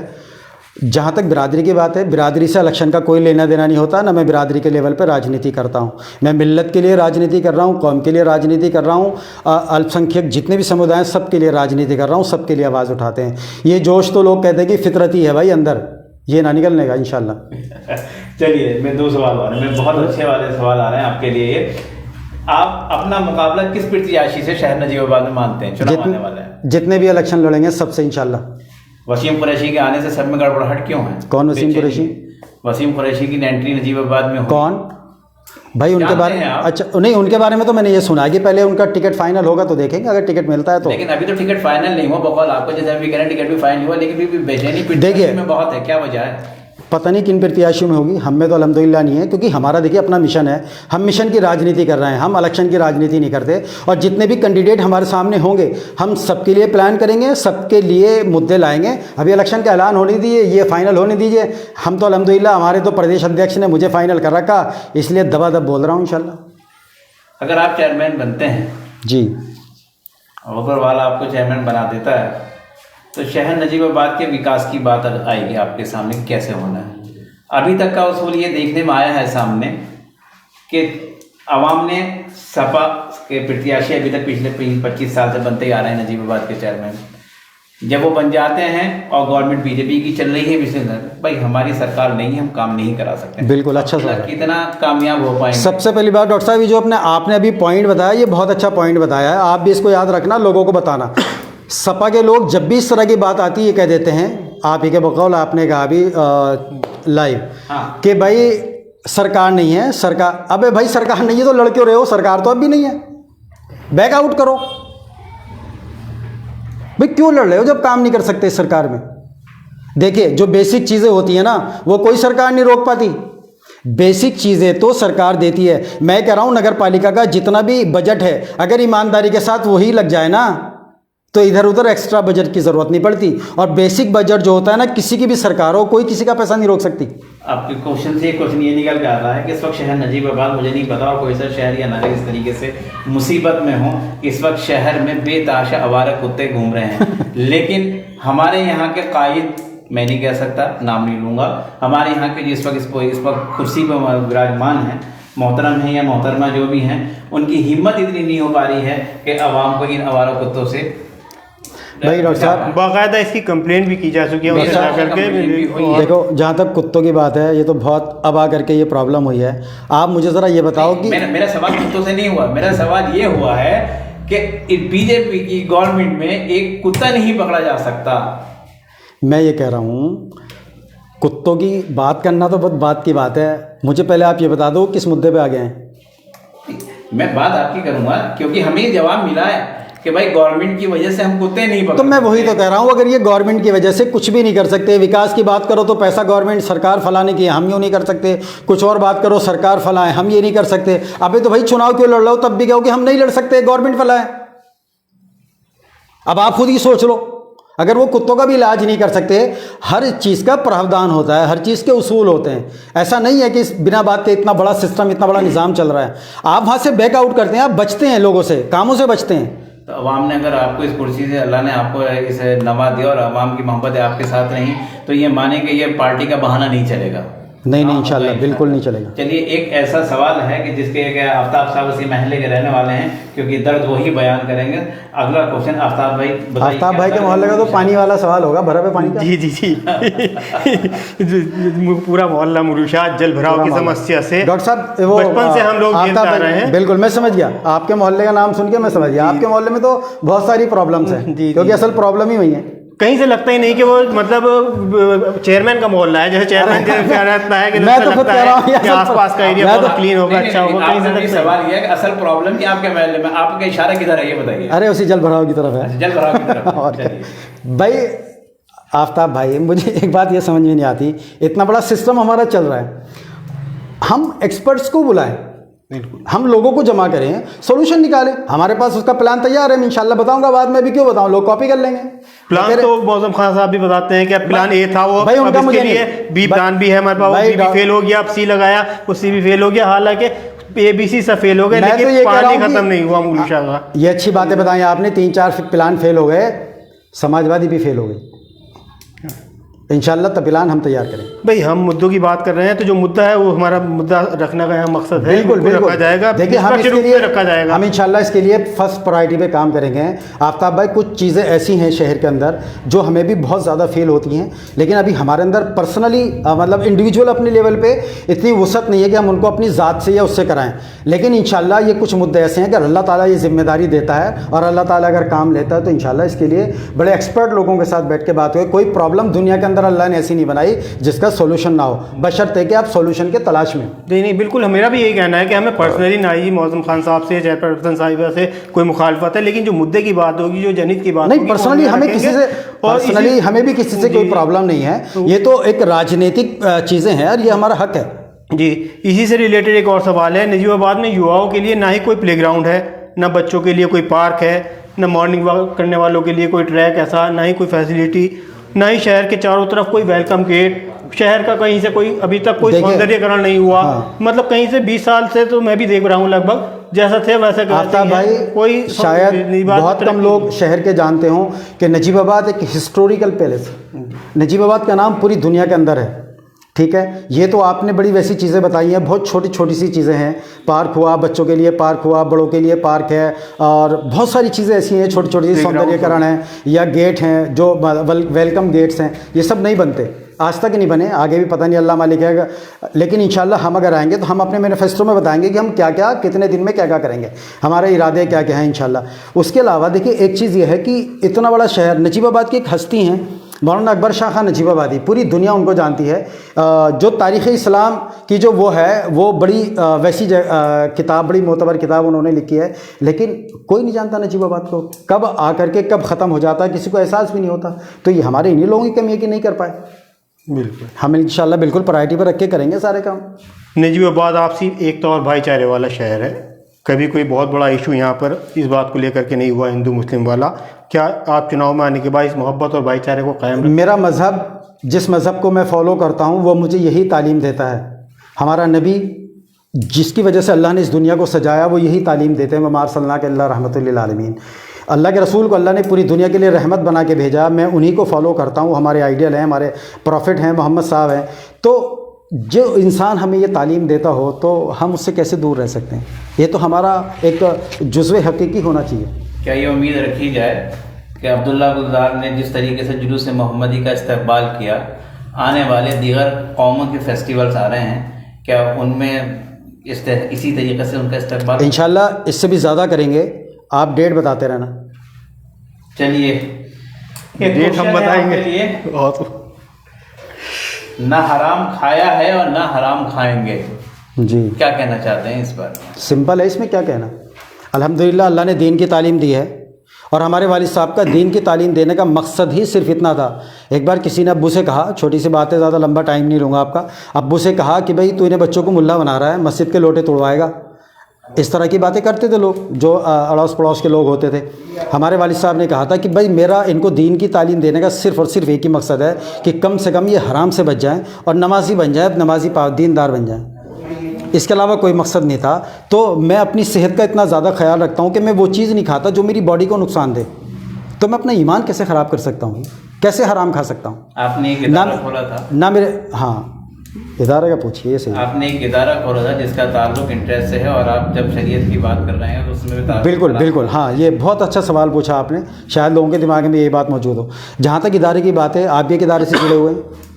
जहाँ तक बिरादरी की बात है, बिरादरी से इलेक्शन का कोई लेना देना नहीं होता, ना मैं बिरादरी के लेवल पर राजनीति करता हूँ। मैं मिल्लत के लिए राजनीति कर रहा हूँ, कौम के लिए राजनीति कर रहा हूँ, अल्पसंख्यक जितने भी समुदाय हैं सबके लिए राजनीति कर रहा हूँ, सबके लिए आवाज़ उठाते हैं। ये जोश तो लोग कहते हैं कि फितरती है भाई अंदर, ये ना निकलने का इंशाल्लाह। चलिए, मैं 2 सवाल आ रहे हैं, बहुत अच्छे वाले सवाल आ रहे हैं आपके लिए। आप अपना मुकाबला किस प्रत्याशी से शहर नजीबाबाद में मानते हैं? चुनाव आने वाला है, जितने भी इलेक्शन लड़ेंगे सबसे इंशाल्लाह। वसीम कुरैशी के आने से सब में गड़बड़ाहट क्यों है? कौन वसीम कुरैशी? वसीम कुरैशी की एंट्री नजीबाबाद में कौन भाई? उनके बारे में अच्छा नहीं, उनके बारे में तो मैंने ये सुना है कि पहले उनका टिकट फाइनल होगा तो देखेंगे, अगर टिकट मिलता है तो। लेकिन अभी तो टिकट फाइनल नहीं हुआ बकौल आपको, जैसे अभी कह रहे हैं टिकट भी फाइनल हुआ, लेकिन भी बेचैनी देखिए में बहुत है, क्या वजह है? पता नहीं किन प्रत्याशियों में होगी, हम में तो अल्हम्दुलिल्लाह नहीं है, क्योंकि हमारा देखिए अपना मिशन है, हम मिशन की राजनीति कर रहे हैं, हम इलेक्शन की राजनीति नहीं करते। और जितने भी कैंडिडेट हमारे सामने होंगे, हम सबके लिए प्लान करेंगे, सबके लिए मुद्दे लाएंगे। अभी इलेक्शन का ऐलान होने दीजिए, ये फाइनल होने दीजिए। हम तो अल्हम्दुलिल्लाह, हमारे तो प्रदेश अध्यक्ष ने मुझे फाइनल कर रखा, इसलिए दबादब बोल रहा हूँ इंशाल्लाह। अगर आप चेयरमैन बनते हैं, जी, ऊपर वाला आपको चेयरमैन बना देता है, तो शहर नजीबाबाद के विकास की बात आएगी आपके सामने कैसे होना है। अभी तक का उसूल ये देखने में आया है सामने कि आवाम ने सपा के प्रत्याशी अभी तक पिछले 25 साल से बनते ही आ रहे हैं नजीबाबाद के चेयरमैन। जब वो बन जाते हैं और गवर्नमेंट बीजेपी की चल रही है, विशेष भाई हमारी सरकार नहीं है, हम काम नहीं करा सकते। बिल्कुल, अच्छा सवाल है। कितना कामयाब हो पाएंगे? सबसे पहली बात डॉक्टर साहब, ये जो आपने अभी पॉइंट बताया, ये बहुत अच्छा पॉइंट बताया है। आप भी इसको याद रखना, लोगों को बताना। सपा के लोग जब भी इस तरह की बात आती है, ये कह देते हैं, आप ही के बकौल आपने कहा अभी लाइव, हाँ, कि भाई सरकार नहीं है, सरकार। अबे भाई सरकार नहीं है तो लड़ क्यों रहे हो? सरकार तो अब भी नहीं है, बैक आउट करो भाई। क्यों लड़ रहे हो जब काम नहीं कर सकते इस सरकार में? देखिए, जो बेसिक चीज़ें होती हैं ना, वो कोई सरकार नहीं रोक पाती। बेसिक चीज़ें तो सरकार देती है। मैं कह रहा हूं, नगर पालिका का जितना भी बजट है, अगर ईमानदारी के साथ वही लग जाए ना, तो इधर उधर एक्स्ट्रा बजट की ज़रूरत नहीं पड़ती। और बेसिक बजट जो होता है ना, किसी की भी सरकार हो, कोई किसी का पैसा नहीं रोक सकती। आपके क्वेश्चन से क्वेश्चन ये निकल के आ रहा है कि इस वक्त शहर नजीबाबाद, मुझे नहीं पता और कोई सा शहर या नगर इस तरीके से मुसीबत में हो, इस वक्त शहर में बेताशा आवारा कुत्ते घूम रहे हैं। लेकिन हमारे यहाँ के कायद, मैं नहीं कह सकता, नाम नहीं लूँगा, हमारे यहाँ के जिस वक्त इस वक्त कुर्सी पर विराजमान हैं, मोहतरम हैं या मोहतरमा जो भी हैं, उनकी हिम्मत इतनी नहीं हो पा रही है कि आवाम को इन आवारा कुत्तों से भाई डॉक्टर साहब, बाकायदा इसकी कंप्लेंट भी की जा चुकी है उनसे जा करके। देखो, जहाँ तक कुत्तों की बात है, ये तो बहुत अब आ करके ये प्रॉब्लम हुई है। आप मुझे ज़रा ये बताओ कि मेरा सवाल कुत्तों से नहीं हुआ, मेरा सवाल ये हुआ है कि बीजेपी की गवर्नमेंट में एक कुत्ता नहीं पकड़ा जा सकता। मैं ये कह रहा हूँ, कुत्तों की बात करना तो बहुत बात की बात है। मुझे पहले आप ये बता दो किस मुद्दे पे आ गए हैं। मैं बात आपकी करूंगा क्योंकि हमें जवाब मिला है कि भाई गवर्नमेंट की वजह से हम कुत्ते नहीं पकड़। तो मैं वही तो कह रहा हूँ, अगर ये गवर्नमेंट की वजह से कुछ भी नहीं कर सकते, विकास की बात करो तो पैसा गवर्नमेंट सरकार फलाने की है, हम यूँ नहीं कर सकते। कुछ और बात करो, सरकार फलाए, हम ये नहीं कर सकते। अबे तो भाई चुनाव क्यों लड़ रहे हो? तब भी कहो कि हम नहीं लड़ सकते, गवर्नमेंट फलाए। अब आप खुद ही सोच लो, अगर वो कुत्तों का भी इलाज नहीं कर सकते, हर चीज़ का प्रावधान होता है, हर चीज़ के उसूल होते हैं। ऐसा नहीं है कि बिना बात के इतना बड़ा सिस्टम, इतना बड़ा निज़ाम चल रहा है। आप वहाँ से बैकआउट करते हैं, आप बचते हैं, लोगों से, कामों से बचते हैं। तो अवाम ने अगर आपको इस कुर्सी से, अल्लाह ने आपको इसे नवा दिया और अवाम की मोहब्बत है आपके साथ रही, तो ये माने कि ये पार्टी का बहाना नहीं चलेगा। नहीं इंशाल्लाह बिल्कुल नहीं चलेगा। चलिए, एक ऐसा सवाल है कि जिसके आफ्ताब साहब उसी महल्ले के रहने वाले हैं, क्योंकि दर्द वही बयान करेंगे। अगला क्वेश्चन आफ्ताब भाई बताइए। आफ्ताब भाई के मोहल्ले का तो पानी वाला सवाल होगा, भरा पे पानी का। जी पूरा मोहल्ला मुरुशात जल भराव की समस्या से डॉक्टर साहब, वो बचपन से हम लोग झेलते आ रहे हैं। बिल्कुल, मैं समझ गया आपके मोहल्ले का नाम सुन के, मैं समझ गया आपके मोहल्ले में तो बहुत सारी प्रॉब्लम्स हैं, क्योंकि असल प्रॉब्लम ही वही है। कहीं से लगता ही नहीं कि वो मतलब चेयरमैन का मोहल्ला है, जैसे चेयरमैन क्या रहता है कि मैं तो खुद कह रहा हूँ कि आसपास का एरिया बहुत क्लीन होगा, अच्छा होगा। कहीं से सवाल ये है कि असल प्रॉब्लम क्या आपके महल्ले में, आपका इशारा किधर है ये बताइए। अरे उसी जल भराव की तरफ है। जल भराव की तरफ। और भाई आफ्ताब भाई, मुझे एक बात ये समझ में नहीं आती, इतना बड़ा सिस्टम हमारा चल रहा है, हम एक्सपर्ट्स को बुलाएं, हम लोगों को जमा करें, सॉल्यूशन निकालें। हमारे पास उसका प्लान तैयार है, इंशाल्लाह बताऊंगा बाद में भी, क्यों बताऊं, लोग कॉपी कर लेंगे। प्लान तो मौसम खान साहब भी बताते हैं कि प्लान ए था वो, भाई उनका मुझे लिए बी प्लान भी है हमारे पास, बी भी फेल हो गया, अब सी लगाया, वो सी भी फेल हो गया, हालांकि ABC सब फेल हो गए, लेकिन पानी खत्म नहीं हुआ मुलुशा का। ये अच्छी बातें बताई आपने, 3-4 प्लान फेल हो गए, समाजवादी भी फेल हो गई। इंशाल्लाह प्लान हम तैयार करें। भाई हम मुद्दों की बात कर रहे हैं, तो जो मुद्दा है वो हमारा मुद्दा रखने का यहाँ मकसद है, बिल्कुल रखा जाएगा। देखिए, हम इसके लिए रखा जाएगा, हम इंशाल्लाह इसके लिए फर्स्ट प्रायोरिटी पे काम करेंगे। आफ्ताब भाई, कुछ चीज़ें ऐसी हैं शहर के अंदर जो हमें भी बहुत ज़्यादा फेल होती हैं, लेकिन अभी हमारे अंदर पर्सनली मतलब इंडिविजुअल अपने लेवल पे इतनी वसअत नहीं है कि हम उनको अपनी ज़ात से या उससे कराएं। लेकिन इंशाल्लाह ये कुछ मुद्दे ऐसे हैं कि अल्लाह ताला ये जिम्मेदारी देता है, और अल्लाह ताला अगर काम लेता है तो इंशाल्लाह इसके लिए बड़े एक्सपर्ट लोगों के साथ बैठ के बात हो। कोई प्रॉब्लम दुनिया के अंदर अल्लाह ने ऐसी नहीं जिसका सॉल्यूशन ना हो, बशर्ते कि आप सॉल्यूशन के तलाश में। नहीं बिल्कुल, मेरा भी यही कहना है कि हमें पर्सनली ना ही मौसम खान साहब से, चेयरपर्सन साहिबा से कोई मुखालफत है, लेकिन जो मुद्दे की बात होगी, जो जनहित की बात नहीं, पर्सनली हमें किसी से, पर्सनली हमें भी किसी से कोई प्रॉब्लम नहीं है। ये तो एक राजनीतिक चीज़ें हैं और ये हमारा हक है। जी, इसी से रिलेटेड एक और सवाल है। नजीबाबाद में युवाओं के लिए ना ही कोई प्लेग्राउंड है, ना बच्चों के लिए कोई पार्क है, ना मॉर्निंग वॉक करने वालों के लिए कोई ट्रैक ऐसा, ना ही कोई फैसिलिटी, ना ही शहर के चारों तरफ कोई वेलकम गेट, शहर का कहीं से कोई अभी तक कोई सौंदर्यकरण नहीं हुआ। मतलब कहीं से 20 साल से तो मैं भी देख रहा हूँ लगभग जैसा थे वैसे करते आफ्ताब हैं। भाई, कोई शायद नजीबाबाद बहुत कम लोग शहर के जानते हों कि नजीबाबाद एक हिस्टोरिकल पैलेस है। नजीबाबाद का नाम पूरी दुनिया के अंदर है, ठीक है। ये तो आपने बड़ी वैसी चीज़ें बताई हैं, बहुत छोटी छोटी सी चीज़ें हैं। पार्क हुआ, बच्चों के लिए पार्क हुआ, बड़ों के लिए पार्क है, और बहुत सारी चीज़ें ऐसी हैं छोटी छोटी सी, सौंदर्यकरण है या गेट हैं जो वेलकम गेट्स हैं, ये सब नहीं बनते, आज तक नहीं बने, आगे भी पता नहीं, अल्लाह मालिक है। लेकिन इंशाल्लाह हम अगर आएंगे तो हम अपने मैनिफेस्टो में बताएंगे कि हम क्या क्या कितने दिन में क्या क्या करेंगे, हमारे इरादे क्या क्या हैं इंशाल्लाह। उसके अलावा देखिए एक चीज़ ये है कि इतना बड़ा शहर, नजीबाबाद की एक हस्ती हैं मौलाना अकबर शाह खान नजीबाबादी, पूरी दुनिया उनको जानती है। जो तारीख़ इस्लाम की जो वो है, वो बड़ी वैसी किताब, बड़ी मोतबर किताब उन्होंने लिखी है, लेकिन कोई नहीं जानता नजीबाबाद को, कब आकर के कब ख़त्म हो जाता है किसी को एहसास भी नहीं होता। तो ये हमारे इन्हीं लोगों की कमी है कि नहीं कर पाए। बिल्कुल, हम इंशाल्लाह बिल्कुल प्रायोरिटी पर रख के करेंगे सारे काम। नजीबाबाद आपसी एक तो और भाईचारे वाला शहर है, कभी कोई बहुत बड़ा इशू यहाँ पर इस बात को लेकर के नहीं हुआ हिंदू मुस्लिम वाला। क्या आप चुनाव में आने के बाद इस मोहब्बत और भाईचारे को कायम रखें? मेरा मज़हब, जिस मज़हब को मैं फ़ॉलो करता हूँ, वो मुझे यही तालीम देता है। हमारा नबी जिसकी वजह से अल्लाह ने इस दुनिया को सजाया, वो यही तालीम देते हैं, वमा अरसलनाका इल्ला रहमतुल लिल आलमीन। अल्लाह के रसूल को अल्लाह ने पूरी दुनिया के लिए रहमत बना के भेजा, मैं उन्हीं को फॉलो करता हूँ। हमारे आइडियल हैं, हमारे प्रॉफिट हैं, मोहम्मद साहब हैं। तो जो इंसान हमें ये तालीम देता हो तो हम उससे कैसे दूर रह सकते हैं? ये तो हमारा एक जुज़्व हकीकी होना चाहिए। क्या ये उम्मीद रखी जाए कि अब्दुल्ला गुलजार ने जिस तरीके से जुलूस मोहम्मदी का इस्तकबाल किया, आने वाले दीगर कौमों के फेस्टिवल्स आ रहे हैं, क्या उनमें इसी तरीके से उनका इस्तकबाल? इंशाल्लाह इससे भी ज़्यादा करेंगे, आप डेट बताते रहना। चलिए, डेट हम बताएंगे। ना हराम खाया है और ना हराम खाएंगे, जी क्या कहना चाहते हैं इस पर? सिंपल है, इसमें क्या कहना। अल्हम्दुलिल्लाह अल्लाह ने दीन की तालीम दी है, और हमारे वालिद साहब का दीन की तालीम देने का मकसद ही सिर्फ इतना था। एक बार किसी ने अब्बू से कहा, छोटी सी बात है, ज़्यादा लंबा टाइम नहीं लूँगा आपका, अब्बू से कहा कि भाई तू इन्हें बच्चों को मुल्ला बना रहा है, मस्जिद के लोटे तोड़वाएगा। इस तरह की बातें करते थे लोग, जो अड़ोस पड़ोस के लोग होते थे। हमारे वालिद साहब ने कहा था कि भाई मेरा इनको दीन की तालीम देने का सिर्फ़ और सिर्फ एक ही मकसद है कि कम से कम ये हराम से बच जाएँ और नमाजी बन जाए, नमाजी दीनदार बन जाएँ। इसके अलावा कोई मकसद नहीं था। तो मैं अपनी सेहत का इतना ज़्यादा ख्याल रखता हूँ कि मैं वो चीज़ नहीं खाता जो मेरी बॉडी को नुकसान दे। तो मैं अपना ईमान कैसे ख़राब कर सकता हूँ, कैसे हराम खा सकता हूँ? आपने एक इदारा खोला था ना मेरे, हाँ इदारे का पूछिए, सही। आपने एक इदारा खोला था जिसका ताल्लुक इंटरेस्ट से है, और आप जब शरीयत की बात कर रहे हैं तो उसमें भी ताल्लुक बिल्कुल बिल्कुल, हाँ ये बहुत अच्छा सवाल पूछा आपने, शायद लोगों के दिमाग में ये बात मौजूद हो। जहाँ तक इदारे की बात है, आप भी एक इदारे से जुड़े हुए हैं,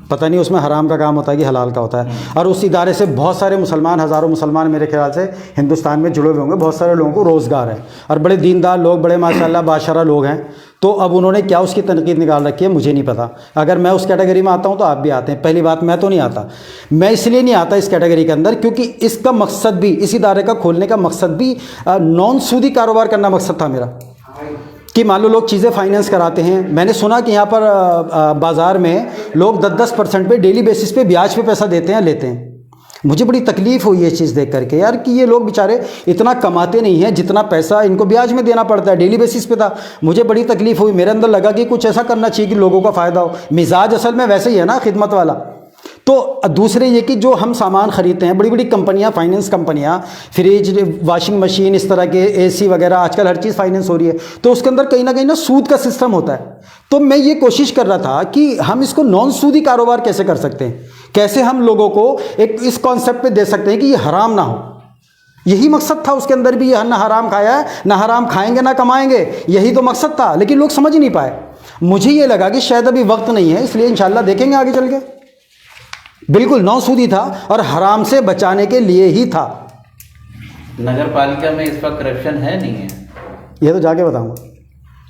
पता नहीं उसमें हराम का काम होता है कि हलाल का होता है। और उस इदारे से बहुत सारे मुसलमान, हज़ारों मुसलमान मेरे ख्याल से हिंदुस्तान में जुड़े हुए होंगे, बहुत सारे लोगों को रोज़गार है, और बड़े दीनदार लोग, बड़े माशाल्लाह बाशरा लोग हैं। तो अब उन्होंने क्या उसकी तनकीद निकाल रखी है मुझे नहीं पता। अगर मैं उस कैटेगरी में आता हूँ तो आप भी आते हैं। पहली बात, मैं तो नहीं आता, मैं इसलिए नहीं आता इस कैटेगरी के अंदर क्योंकि इसका मकसद भी, इस इदारे का खोलने का मकसद भी नॉन सूदी कारोबार करना मकसद था मेरा। कि मान लो लोग चीज़ें फाइनेंस कराते हैं, मैंने सुना कि यहाँ पर बाज़ार में लोग 10% पे डेली बेसिस पे ब्याज पे पैसा देते हैं, लेते हैं। मुझे बड़ी तकलीफ़ हुई ये चीज़ देख करके यार, कि ये लोग बेचारे इतना कमाते नहीं हैं जितना पैसा इनको ब्याज में देना पड़ता है, डेली बेसिस पे था। मुझे बड़ी तकलीफ़ हुई, मेरे अंदर लगा कि कुछ ऐसा करना चाहिए कि लोगों का फ़ायदा हो। मिजाज असल में वैसे ही है ना, खिदमत वाला। तो दूसरे ये कि जो हम सामान ख़रीदते हैं, बड़ी बड़ी कंपनियां, फाइनेंस कंपनियां, फ्रिज, वॉशिंग मशीन, इस तरह के एसी वगैरह, आजकल हर चीज़ फाइनेंस हो रही है, तो उसके अंदर कहीं ना सूद का सिस्टम होता है। तो मैं ये कोशिश कर रहा था कि हम इसको नॉन सूदी कारोबार कैसे कर सकते हैं, कैसे हम लोगों को एक इस कॉन्सेप्ट पे दे सकते हैं कि ये हराम ना हो। यही मकसद था उसके अंदर भी, ना हराम खाया है, ना हराम खाएंगे, ना कमाएंगे, यही तो मकसद था। लेकिन लोग समझ नहीं पाए। मुझे ये लगा कि शायद अभी वक्त नहीं है, इसलिए इंशाल्लाह देखेंगे आगे चल के। बिल्कुल नौ सूदी था और हराम से बचाने के लिए ही था। नगर पालिका में इस पर करप्शन है नहीं है? ये तो जाके बताऊंगा।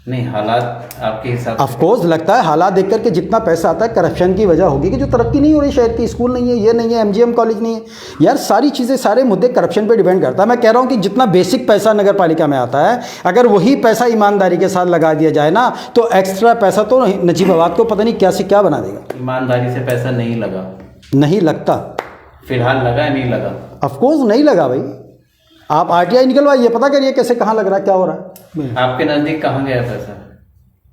नहीं, हालात आपके हिसाब से? ऑफकोर्स लगता है हालात देख करके जितना पैसा आता है करप्शन की वजह होगी कि जो तरक्की नहीं हो रही शहर की, स्कूल नहीं है, ये नहीं है, MGM कॉलेज नहीं है। यार सारी चीज़ें, सारे मुद्दे करप्शन पे डिपेंड करता है। मैं कह रहा हूँ कि जितना बेसिक पैसा नगर पालिका में आता है, अगर वही पैसा ईमानदारी के साथ लगा दिया जाए ना, तो एक्स्ट्रा पैसा तो नजीबाबाद को पता नहीं क्या से क्या बना देगा। ईमानदारी से पैसा नहीं लगा? नहीं लगता। फिलहाल लगा है, नहीं लगा? ऑफकोर्स नहीं लगा भाई। आप RTI निकलवाइए, पता करिए कैसे, कहाँ लग रहा है, क्या हो रहा है। आपके नज़दीक कहाँ गया पैसा?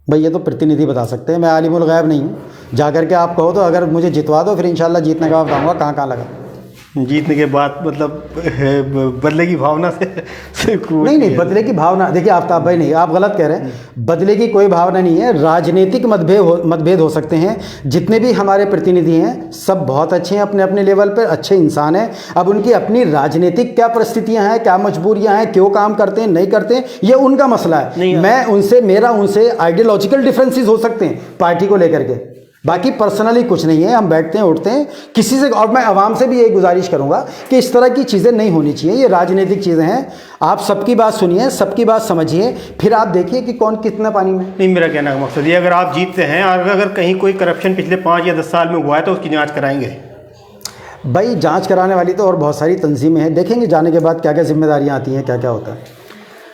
भाई ये तो प्रतिनिधि बता सकते हैं, मैं आलिमुल गैब नहीं हूँ। जा करके आप कहो तो, अगर मुझे जितवा दो फिर इंशाल्लाह जीतने का बताऊँगा कहाँ कहाँ लगा। जीतने के बाद मतलब बदले की भावना से नहीं, बदले की भावना, देखिए आफ्ताब भाई, नहीं, आप गलत कह रहे हैं। बदले की कोई भावना नहीं है। राजनीतिक मतभेद हो सकते हैं। जितने भी हमारे प्रतिनिधि हैं सब बहुत अच्छे हैं, अपने अपने लेवल पर अच्छे इंसान हैं। अब उनकी अपनी राजनीतिक क्या परिस्थितियां हैं, क्या मजबूरियां हैं, क्यों काम करते हैं नहीं करते हैं, ये उनका मसला है। मेरा उनसे आइडियोलॉजिकल डिफरेंसेस हो सकते हैं पार्टी को लेकर के, बाकी पर्सनली कुछ नहीं है। हम बैठते हैं उठते हैं किसी से, और मैं आवाम से भी यही गुजारिश करूंगा कि इस तरह की चीज़ें नहीं होनी चाहिए। ये राजनीतिक चीज़ें हैं। आप सबकी बात सुनिए, सबकी बात समझिए, फिर आप देखिए कि कौन कितना पानी में। नहीं, मेरा कहने का मकसद ये, अगर आप जीतते हैं और अगर कहीं कोई करप्शन पिछले 5 या 10 साल में हुआ है तो उसकी जाँच कराएंगे? भाई जाँच कराने वाली तो और बहुत सारी तंजीमें हैं, देखेंगे जाने के बाद क्या क्या जिम्मेदारियाँ आती हैं, क्या क्या होता है।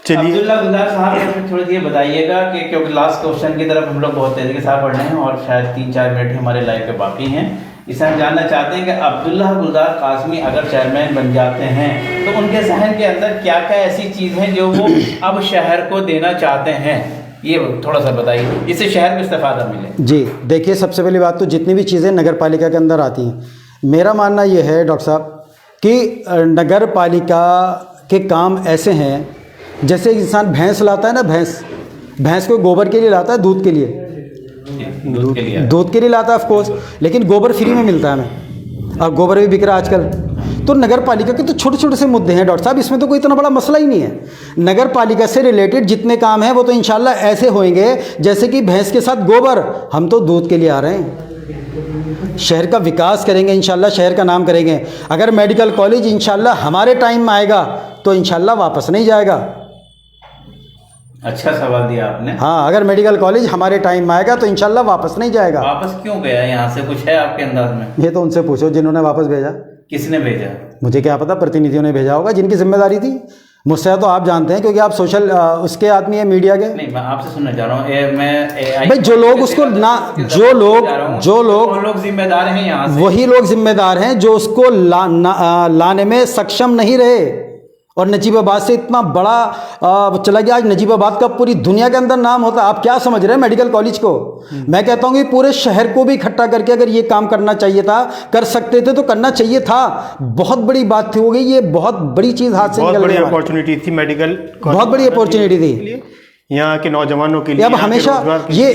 चलिए अब्दुल्ला गुलजार साहब, थोड़ी देर बताइएगा कि क्योंकि लास्ट क्वेश्चन की तरफ हम लोग बहुत तेजी के साथ बढ़ रहे हैं और शायद 3-4 मिनट हमारे लाइव के बाकी हैं। इसे हम जानना चाहते हैं कि अब्दुल्ला गुलजार कासमी अगर चेयरमैन बन जाते हैं तो उनके जहन के अंदर क्या क्या ऐसी चीज़ हैं जो वो अब शहर को देना चाहते हैं, ये थोड़ा सा बताइए, जिससे शहर को इस्तेफादा मिले। जी देखिए, सबसे पहली बात तो जितनी भी चीज़ें नगर पालिका के अंदर आती हैं, मेरा मानना ये है डॉक्टर साहब कि नगर पालिका के काम ऐसे हैं जैसे एक इंसान भैंस लाता है ना, भैंस को गोबर के लिए लाता है, दूध के लिए लाता है ऑफ कोर्स, लेकिन गोबर फ्री में मिलता है हमें, और गोबर भी बिक रहा है आजकल। तो नगर पालिका के तो छोटे छोटे से मुद्दे हैं डॉक्टर साहब, इसमें तो कोई इतना बड़ा मसला ही नहीं है। नगर पालिका से रिलेटेड जितने काम हैं वो तो इंशाल्लाह ऐसे होंगे जैसे कि भैंस के साथ गोबर, हम तो दूध के लिए आ रहे हैं। शहर का विकास करेंगे इंशाल्लाह, शहर का नाम करेंगे। अगर मेडिकल कॉलेज इंशाल्लाह हमारे टाइम में आएगा तो इंशाल्लाह वापस नहीं जाएगा। अच्छा सवाल दिया आपने। हाँ, अगर मेडिकल कॉलेज हमारे टाइम में आएगा तो इंशाल्लाह वापस नहीं जाएगा। वापस क्यों गया यहाँ से, कुछ है आपके अंदाज में? ये तो उनसे पूछो जिन्होंने वापस भेजा। किसने भेजा? मुझे क्या पता, प्रतिनिधियों ने भेजा होगा जिनकी जिम्मेदारी थी। मुझसे तो आप जानते हैं क्योंकि आप सोशल उसके आदमी है, मीडिया के। नहीं, मैं आपसे सुनना चाह रहा हूँ। भाई जो लोग उसको ना, जो लोग जिम्मेदार हैं यहाँ से, वही लोग जिम्मेदार हैं जो उसको लाने में सक्षम नहीं रहे। और नजीबाबाद से इतना बड़ा चला गया, आज नजीबाबाद का पूरी दुनिया के अंदर नाम होता है। आप क्या समझ रहे हैं मेडिकल कॉलेज को? मैं कहता हूँ कि पूरे शहर को भी इकट्ठा करके अगर ये काम करना चाहिए था, कर सकते थे तो करना चाहिए था। बहुत बड़ी बात थी, हो गई ये, बहुत बड़ी चीज़ हाथ से निकल गई। बहुत बड़ी अपॉर्चुनिटी थी मेडिकल, बहुत बड़ी अपॉर्चुनिटी थी यहाँ के नौजवानों के लिए। अब हमेशा ये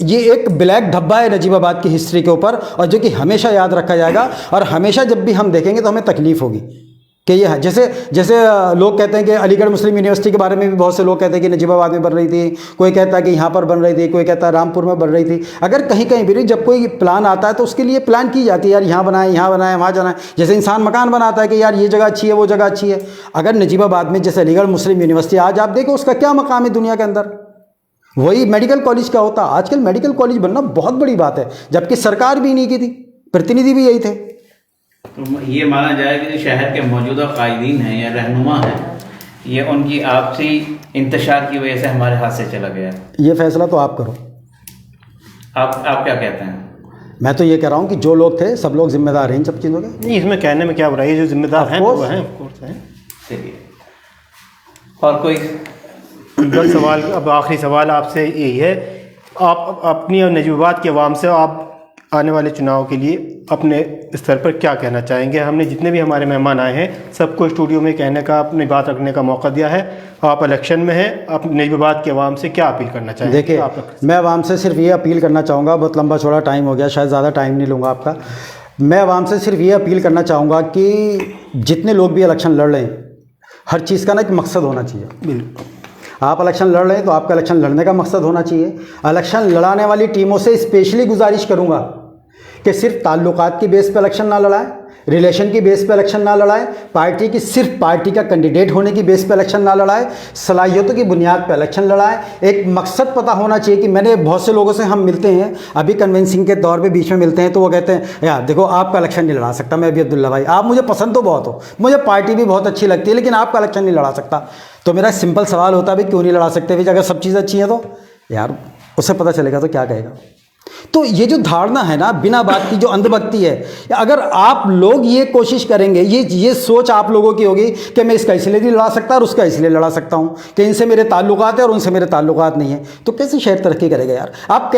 एक ब्लैक धब्बा है नजीबाबाद की हिस्ट्री के ऊपर, और जो कि हमेशा याद रखा जाएगा। और हमेशा जब भी हम देखेंगे तो हमें तकलीफ होगी कि ये जैसे लोग कहते हैं कि अलीगढ़ मुस्लिम यूनिवर्सिटी के बारे में भी बहुत से लोग कहते हैं कि नजीबाबाद में बन रही थी, कोई कहता है कि यहाँ पर बन रही थी, कोई कहता है रामपुर में बन रही थी। अगर कहीं कहीं भी जब कोई प्लान आता है तो उसके लिए प्लान की जाती है, यार यहाँ बनाए, वहाँ जाना है। जैसे इंसान मकान बनाता है कि यार ये जगह अच्छी है, वो जगह अच्छी है। अगर नजीबाबाद में जैसे अलीगढ़ मुस्लिम यूनिवर्सिटी, आज आप देखो उसका क्या मकाम है दुनिया के अंदर, वही मेडिकल कॉलेज का होता। आजकल मेडिकल कॉलेज बनना बहुत बड़ी बात है, जबकि सरकार भी नहीं की थी, प्रतिनिधि भी यही थे। तो ये माना जाए कि जो शहर के मौजूदा कायदीन हैं या रहनुमा हैं, ये उनकी आपसी इंतशार की वजह से हमारे हाथ से चला गया। ये फैसला तो आप करो। आप क्या कहते हैं? मैं तो ये कह रहा हूँ कि जो लोग थे सब लोग जिम्मेदार हैं इन सब चीज़ों के। नहीं, इसमें कहने में क्या बुराई है, जो जिम्मेदार हैं वो हैं, ऑफ कोर्स हैं। चलिए, और कोई बस सवाल, अब आखिरी सवाल आपसे यही है, आप अपनी और नजीबाबाद की आवाम से आप आने वाले चुनाव के लिए अपने स्तर पर क्या कहना चाहेंगे? हमने जितने भी हमारे मेहमान आए हैं सबको स्टूडियो में कहने का, अपनी बात रखने का मौका दिया है। आप इलेक्शन में हैं, आप नजीबाबाद की आवाम से क्या अपील करना चाहेंगे? देखिए, मैं आवाम से सिर्फ ये अपील करना चाहूँगा, बहुत लंबा चौड़ा टाइम हो गया, शायद ज़्यादा टाइम नहीं लूँगा आपका। मैं आवाम से सिर्फ ये अपील करना चाहूँगा कि जितने लोग भी इलेक्शन लड़ रहे हैं, हर चीज़ का ना एक मकसद होना चाहिए। बिल्कुल, आप इलेक्शन लड़ रहे हैं तो आपका इलेक्शन लड़ने का मकसद होना चाहिए। इलेक्शन लड़ाने वाली टीमों से स्पेशली गुजारिश करूंगा कि सिर्फ ताल्लुकात की बेस पे इलेक्शन ना लड़ाएं, रिलेशन की बेस पे इलेक्शन ना लड़ाएं, पार्टी की सिर्फ पार्टी का कैंडिडेट होने की बेस पे इलेक्शन ना लड़ाएं, सलाहियतों की बुनियाद पे इलेक्शन लड़ाएं। एक मकसद पता होना चाहिए कि मैंने बहुत से लोगों से हम मिलते हैं, अभी कन्वेंसिंग के दौर पे बीच में मिलते हैं तो वो कहते हैं यार देखो आपका इलेक्शन नहीं लड़ा सकता मैं भी, अब्दुल्ला भाई आप मुझे पसंद तो बहुत हो, मुझे पार्टी भी बहुत अच्छी लगती है, लेकिन आपका इलेक्शन नहीं लड़ा सकता। तो मेरा सिंपल सवाल होता है भाई क्यों नहीं लड़ा सकते? भाई अगर सब चीज़ें अच्छी हैं तो यार उससे पता चलेगा तो क्या कहेगा। तो ये जो धारणा है ना बिना बात की, जो अंधभक्ति है, अगर आप लोग ये कोशिश करेंगे, ये सोच आप लोगों की होगी कि मैं इसका इसलिए नहीं लड़ा सकता और उसका इसलिए लड़ा सकता हूँ कि इनसे मेरे ताल्लुकात है और उनसे मेरे ताल्लुकात नहीं है, तो कैसे शहर तरक्की करेगा यार? आप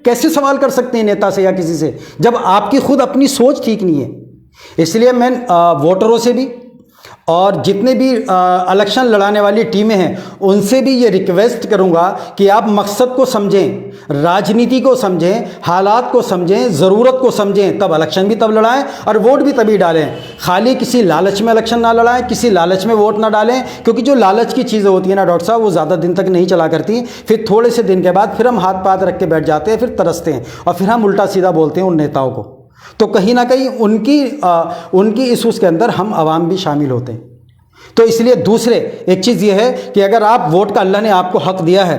कैसे सवाल कर सकते हैं नेता से या किसी से जब आपकी खुद अपनी सोच ठीक नहीं है? इसलिए मैं वोटरों से भी और जितने भी इलेक्शन लड़ाने वाली टीमें हैं उनसे भी ये रिक्वेस्ट करूंगा कि आप मकसद को समझें, राजनीति को समझें, हालात को समझें, ज़रूरत को समझें, तब इलेक्शन भी तब लड़ाएं और वोट भी तभी डालें। खाली किसी लालच में इलेक्शन ना लड़ाएं, किसी लालच में वोट ना डालें, क्योंकि जो लालच की चीज़ें होती हैं ना डॉक्टर साहब, वो ज़्यादा दिन तक नहीं चला करती। फिर थोड़े से दिन के बाद फिर हम हाथ पाथ रख के बैठ जाते हैं, फिर तरसते हैं और फिर हम उल्टा सीधा बोलते हैं उन नेताओं को। तो कहीं ना कहीं उनकी इस उसके अंदर हम आवाम भी शामिल होते हैं। तो इसलिए दूसरे एक चीज़ ये है कि अगर आप वोट का, अल्लाह ने आपको हक दिया है,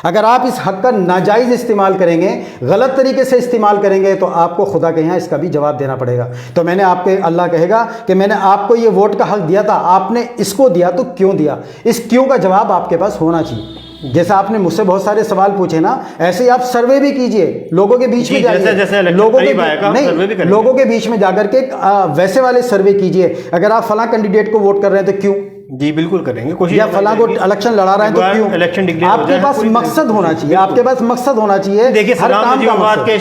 अगर आप इस हक का नाजायज़ इस्तेमाल करेंगे, गलत तरीके से इस्तेमाल करेंगे, तो आपको खुदा के यहाँ इसका भी जवाब देना पड़ेगा। तो मैंने आपके, अल्लाह कहेगा कि मैंने आपको ये वोट का हक दिया था, आपने इसको दिया तो क्यों दिया, इस क्यों का जवाब आपके पास होना चाहिए। जैसा आपने मुझसे बहुत सारे सवाल पूछे ना, ऐसे ही आप सर्वे भी कीजिए, लोगों के बीच में जाइए, लोगों के बीच में जाकर के वैसे वाले सर्वे कीजिए। अगर आप फलां कैंडिडेट को वोट कर रहे हैं तो क्यों, जी बिल्कुल करेंगे कोशिश, या फलां को इलेक्शन लड़ा रहे हैं तो क्यों, इलेक्शन डिक्लेयर आपके पास मकसद होना चाहिए, आपके पास मकसद होना चाहिए। देखिए, सलाम नजीबाबाद के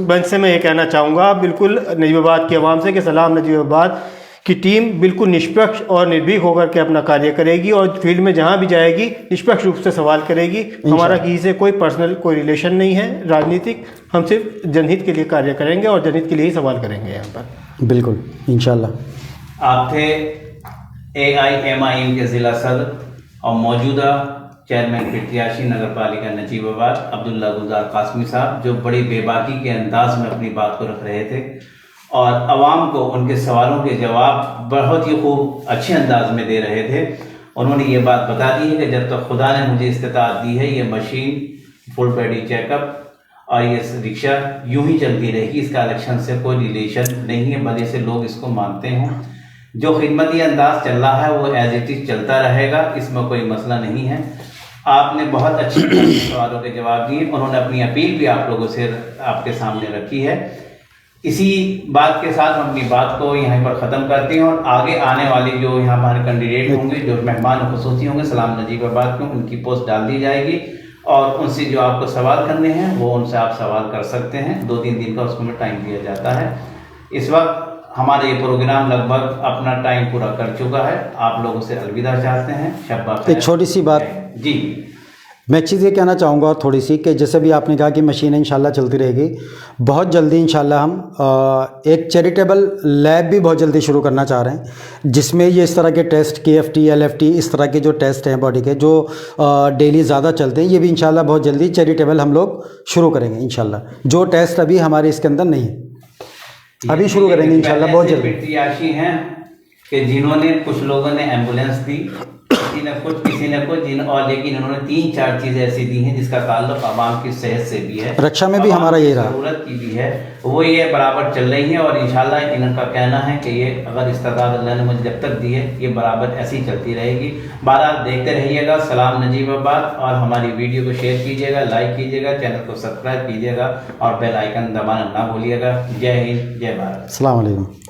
मंच से मैं ये कहना चाहूँगा बिल्कुल नजीबाबाद की आवाम से कि सलाम नजीबाबाद की टीम बिल्कुल निष्पक्ष और निर्भीक होकर के अपना कार्य करेगी और फील्ड में जहां भी जाएगी निष्पक्ष रूप से सवाल करेगी। हमारा किसी से कोई पर्सनल कोई रिलेशन नहीं है राजनीतिक, हम सिर्फ जनहित के लिए कार्य करेंगे और जनहित के लिए ही सवाल करेंगे यहाँ पर। बिल्कुल, इंशाल्लाह। आप थे AIMIM के ज़िला सदर और मौजूदा चेयरमैन प्रत्याशी नगर पालिका नजीबाबाद अब्दुल्ला गुलजार कासमी साहब, जो बड़ी बेबाकी के अंदाज में अपनी बात को रख रहे थे और आवाम को उनके सवालों के जवाब बहुत ही खूब अच्छे अंदाज में दे रहे थे। उन्होंने ये बात बता दी है कि जब तक खुदा ने मुझे इस्तिताअत दी है, ये मशीन फुल बॉडी चेकअप और ये रिक्शा यूं ही चलती रहेगी, इसका इलेक्शन से कोई रिलेशन नहीं है, भले से लोग इसको मानते हों। जो खिदमती अंदाज चल रहा है वो एज इट इज चलता रहेगा, इसमें कोई मसला नहीं है। आपने बहुत अच्छे सवालों के जवाब दिए, उन्होंने अपनी अपील भी आप लोगों से आपके सामने रखी है। इसी बात के साथ हम अपनी बात को यहाँ पर ख़त्म करते हैं और आगे आने वाले जो यहाँ हमारे कैंडिडेट होंगे, जो मेहमान खुसूसी होंगे सलाम नजीबाबाद के, उनकी पोस्ट डाल दी जाएगी और उनसे जो आपको सवाल करने हैं वो उनसे आप सवाल कर सकते हैं। 2-3 दिन का उसको टाइम दिया जाता है। इस वक्त हमारा ये प्रोग्राम लगभग अपना टाइम पूरा कर चुका है, आप लोगों से अलविदा चाहते हैं। शब्बा एक छोटी सी बात जी, मैं एक चीज़ ये कहना चाहूँगा थोड़ी सी, कि जैसे भी आपने कहा कि मशीनें इंशाल्लाह चलती रहेगी, बहुत जल्दी इंशाल्लाह हम एक चैरिटेबल लैब भी बहुत जल्दी शुरू करना चाह रहे हैं, जिसमें ये इस तरह के टेस्ट KFT LFT इस तरह के जो टेस्ट हैं बॉडी के, जो डेली ज़्यादा चलते हैं, ये भी इंशाल्लाह बहुत जल्दी चैरिटेबल हम लोग शुरू करेंगे इंशाल्लाह। जो टेस्ट अभी हमारे इसके अंदर नहीं है, अभी शुरू करेंगे इंशाल्लाह बहुत जल्दी। प्रत्याशी हैं कि जिन्होंने, कुछ लोगों ने एम्बुलेंस दी, किसी ने कुछ और, लेकिन उन्होंने 3-4 चीज़ें ऐसी दी हैं जिसका ताल्लुक आवाम की सेहत से भी है, रक्षा में भी हमारा ये रहा, ज़रूरत की भी है, वो ये बराबर चल रही है। और इंशाल्लाह इनका कहना है कि ये अगर इस्तादात अल्लाह ने मुझे जब तक दी है, ये बराबर ऐसी ही चलती रहेगी। बहरहाल देखते रहिएगा सलाम नजीबाबाद और हमारी वीडियो को शेयर कीजिएगा, लाइक कीजिएगा, चैनल को सब्सक्राइब कीजिएगा और बेल आइकन दबाना ना भूलिएगा। जय हिंद, जय भारत। अस्सलाम वालेकुम।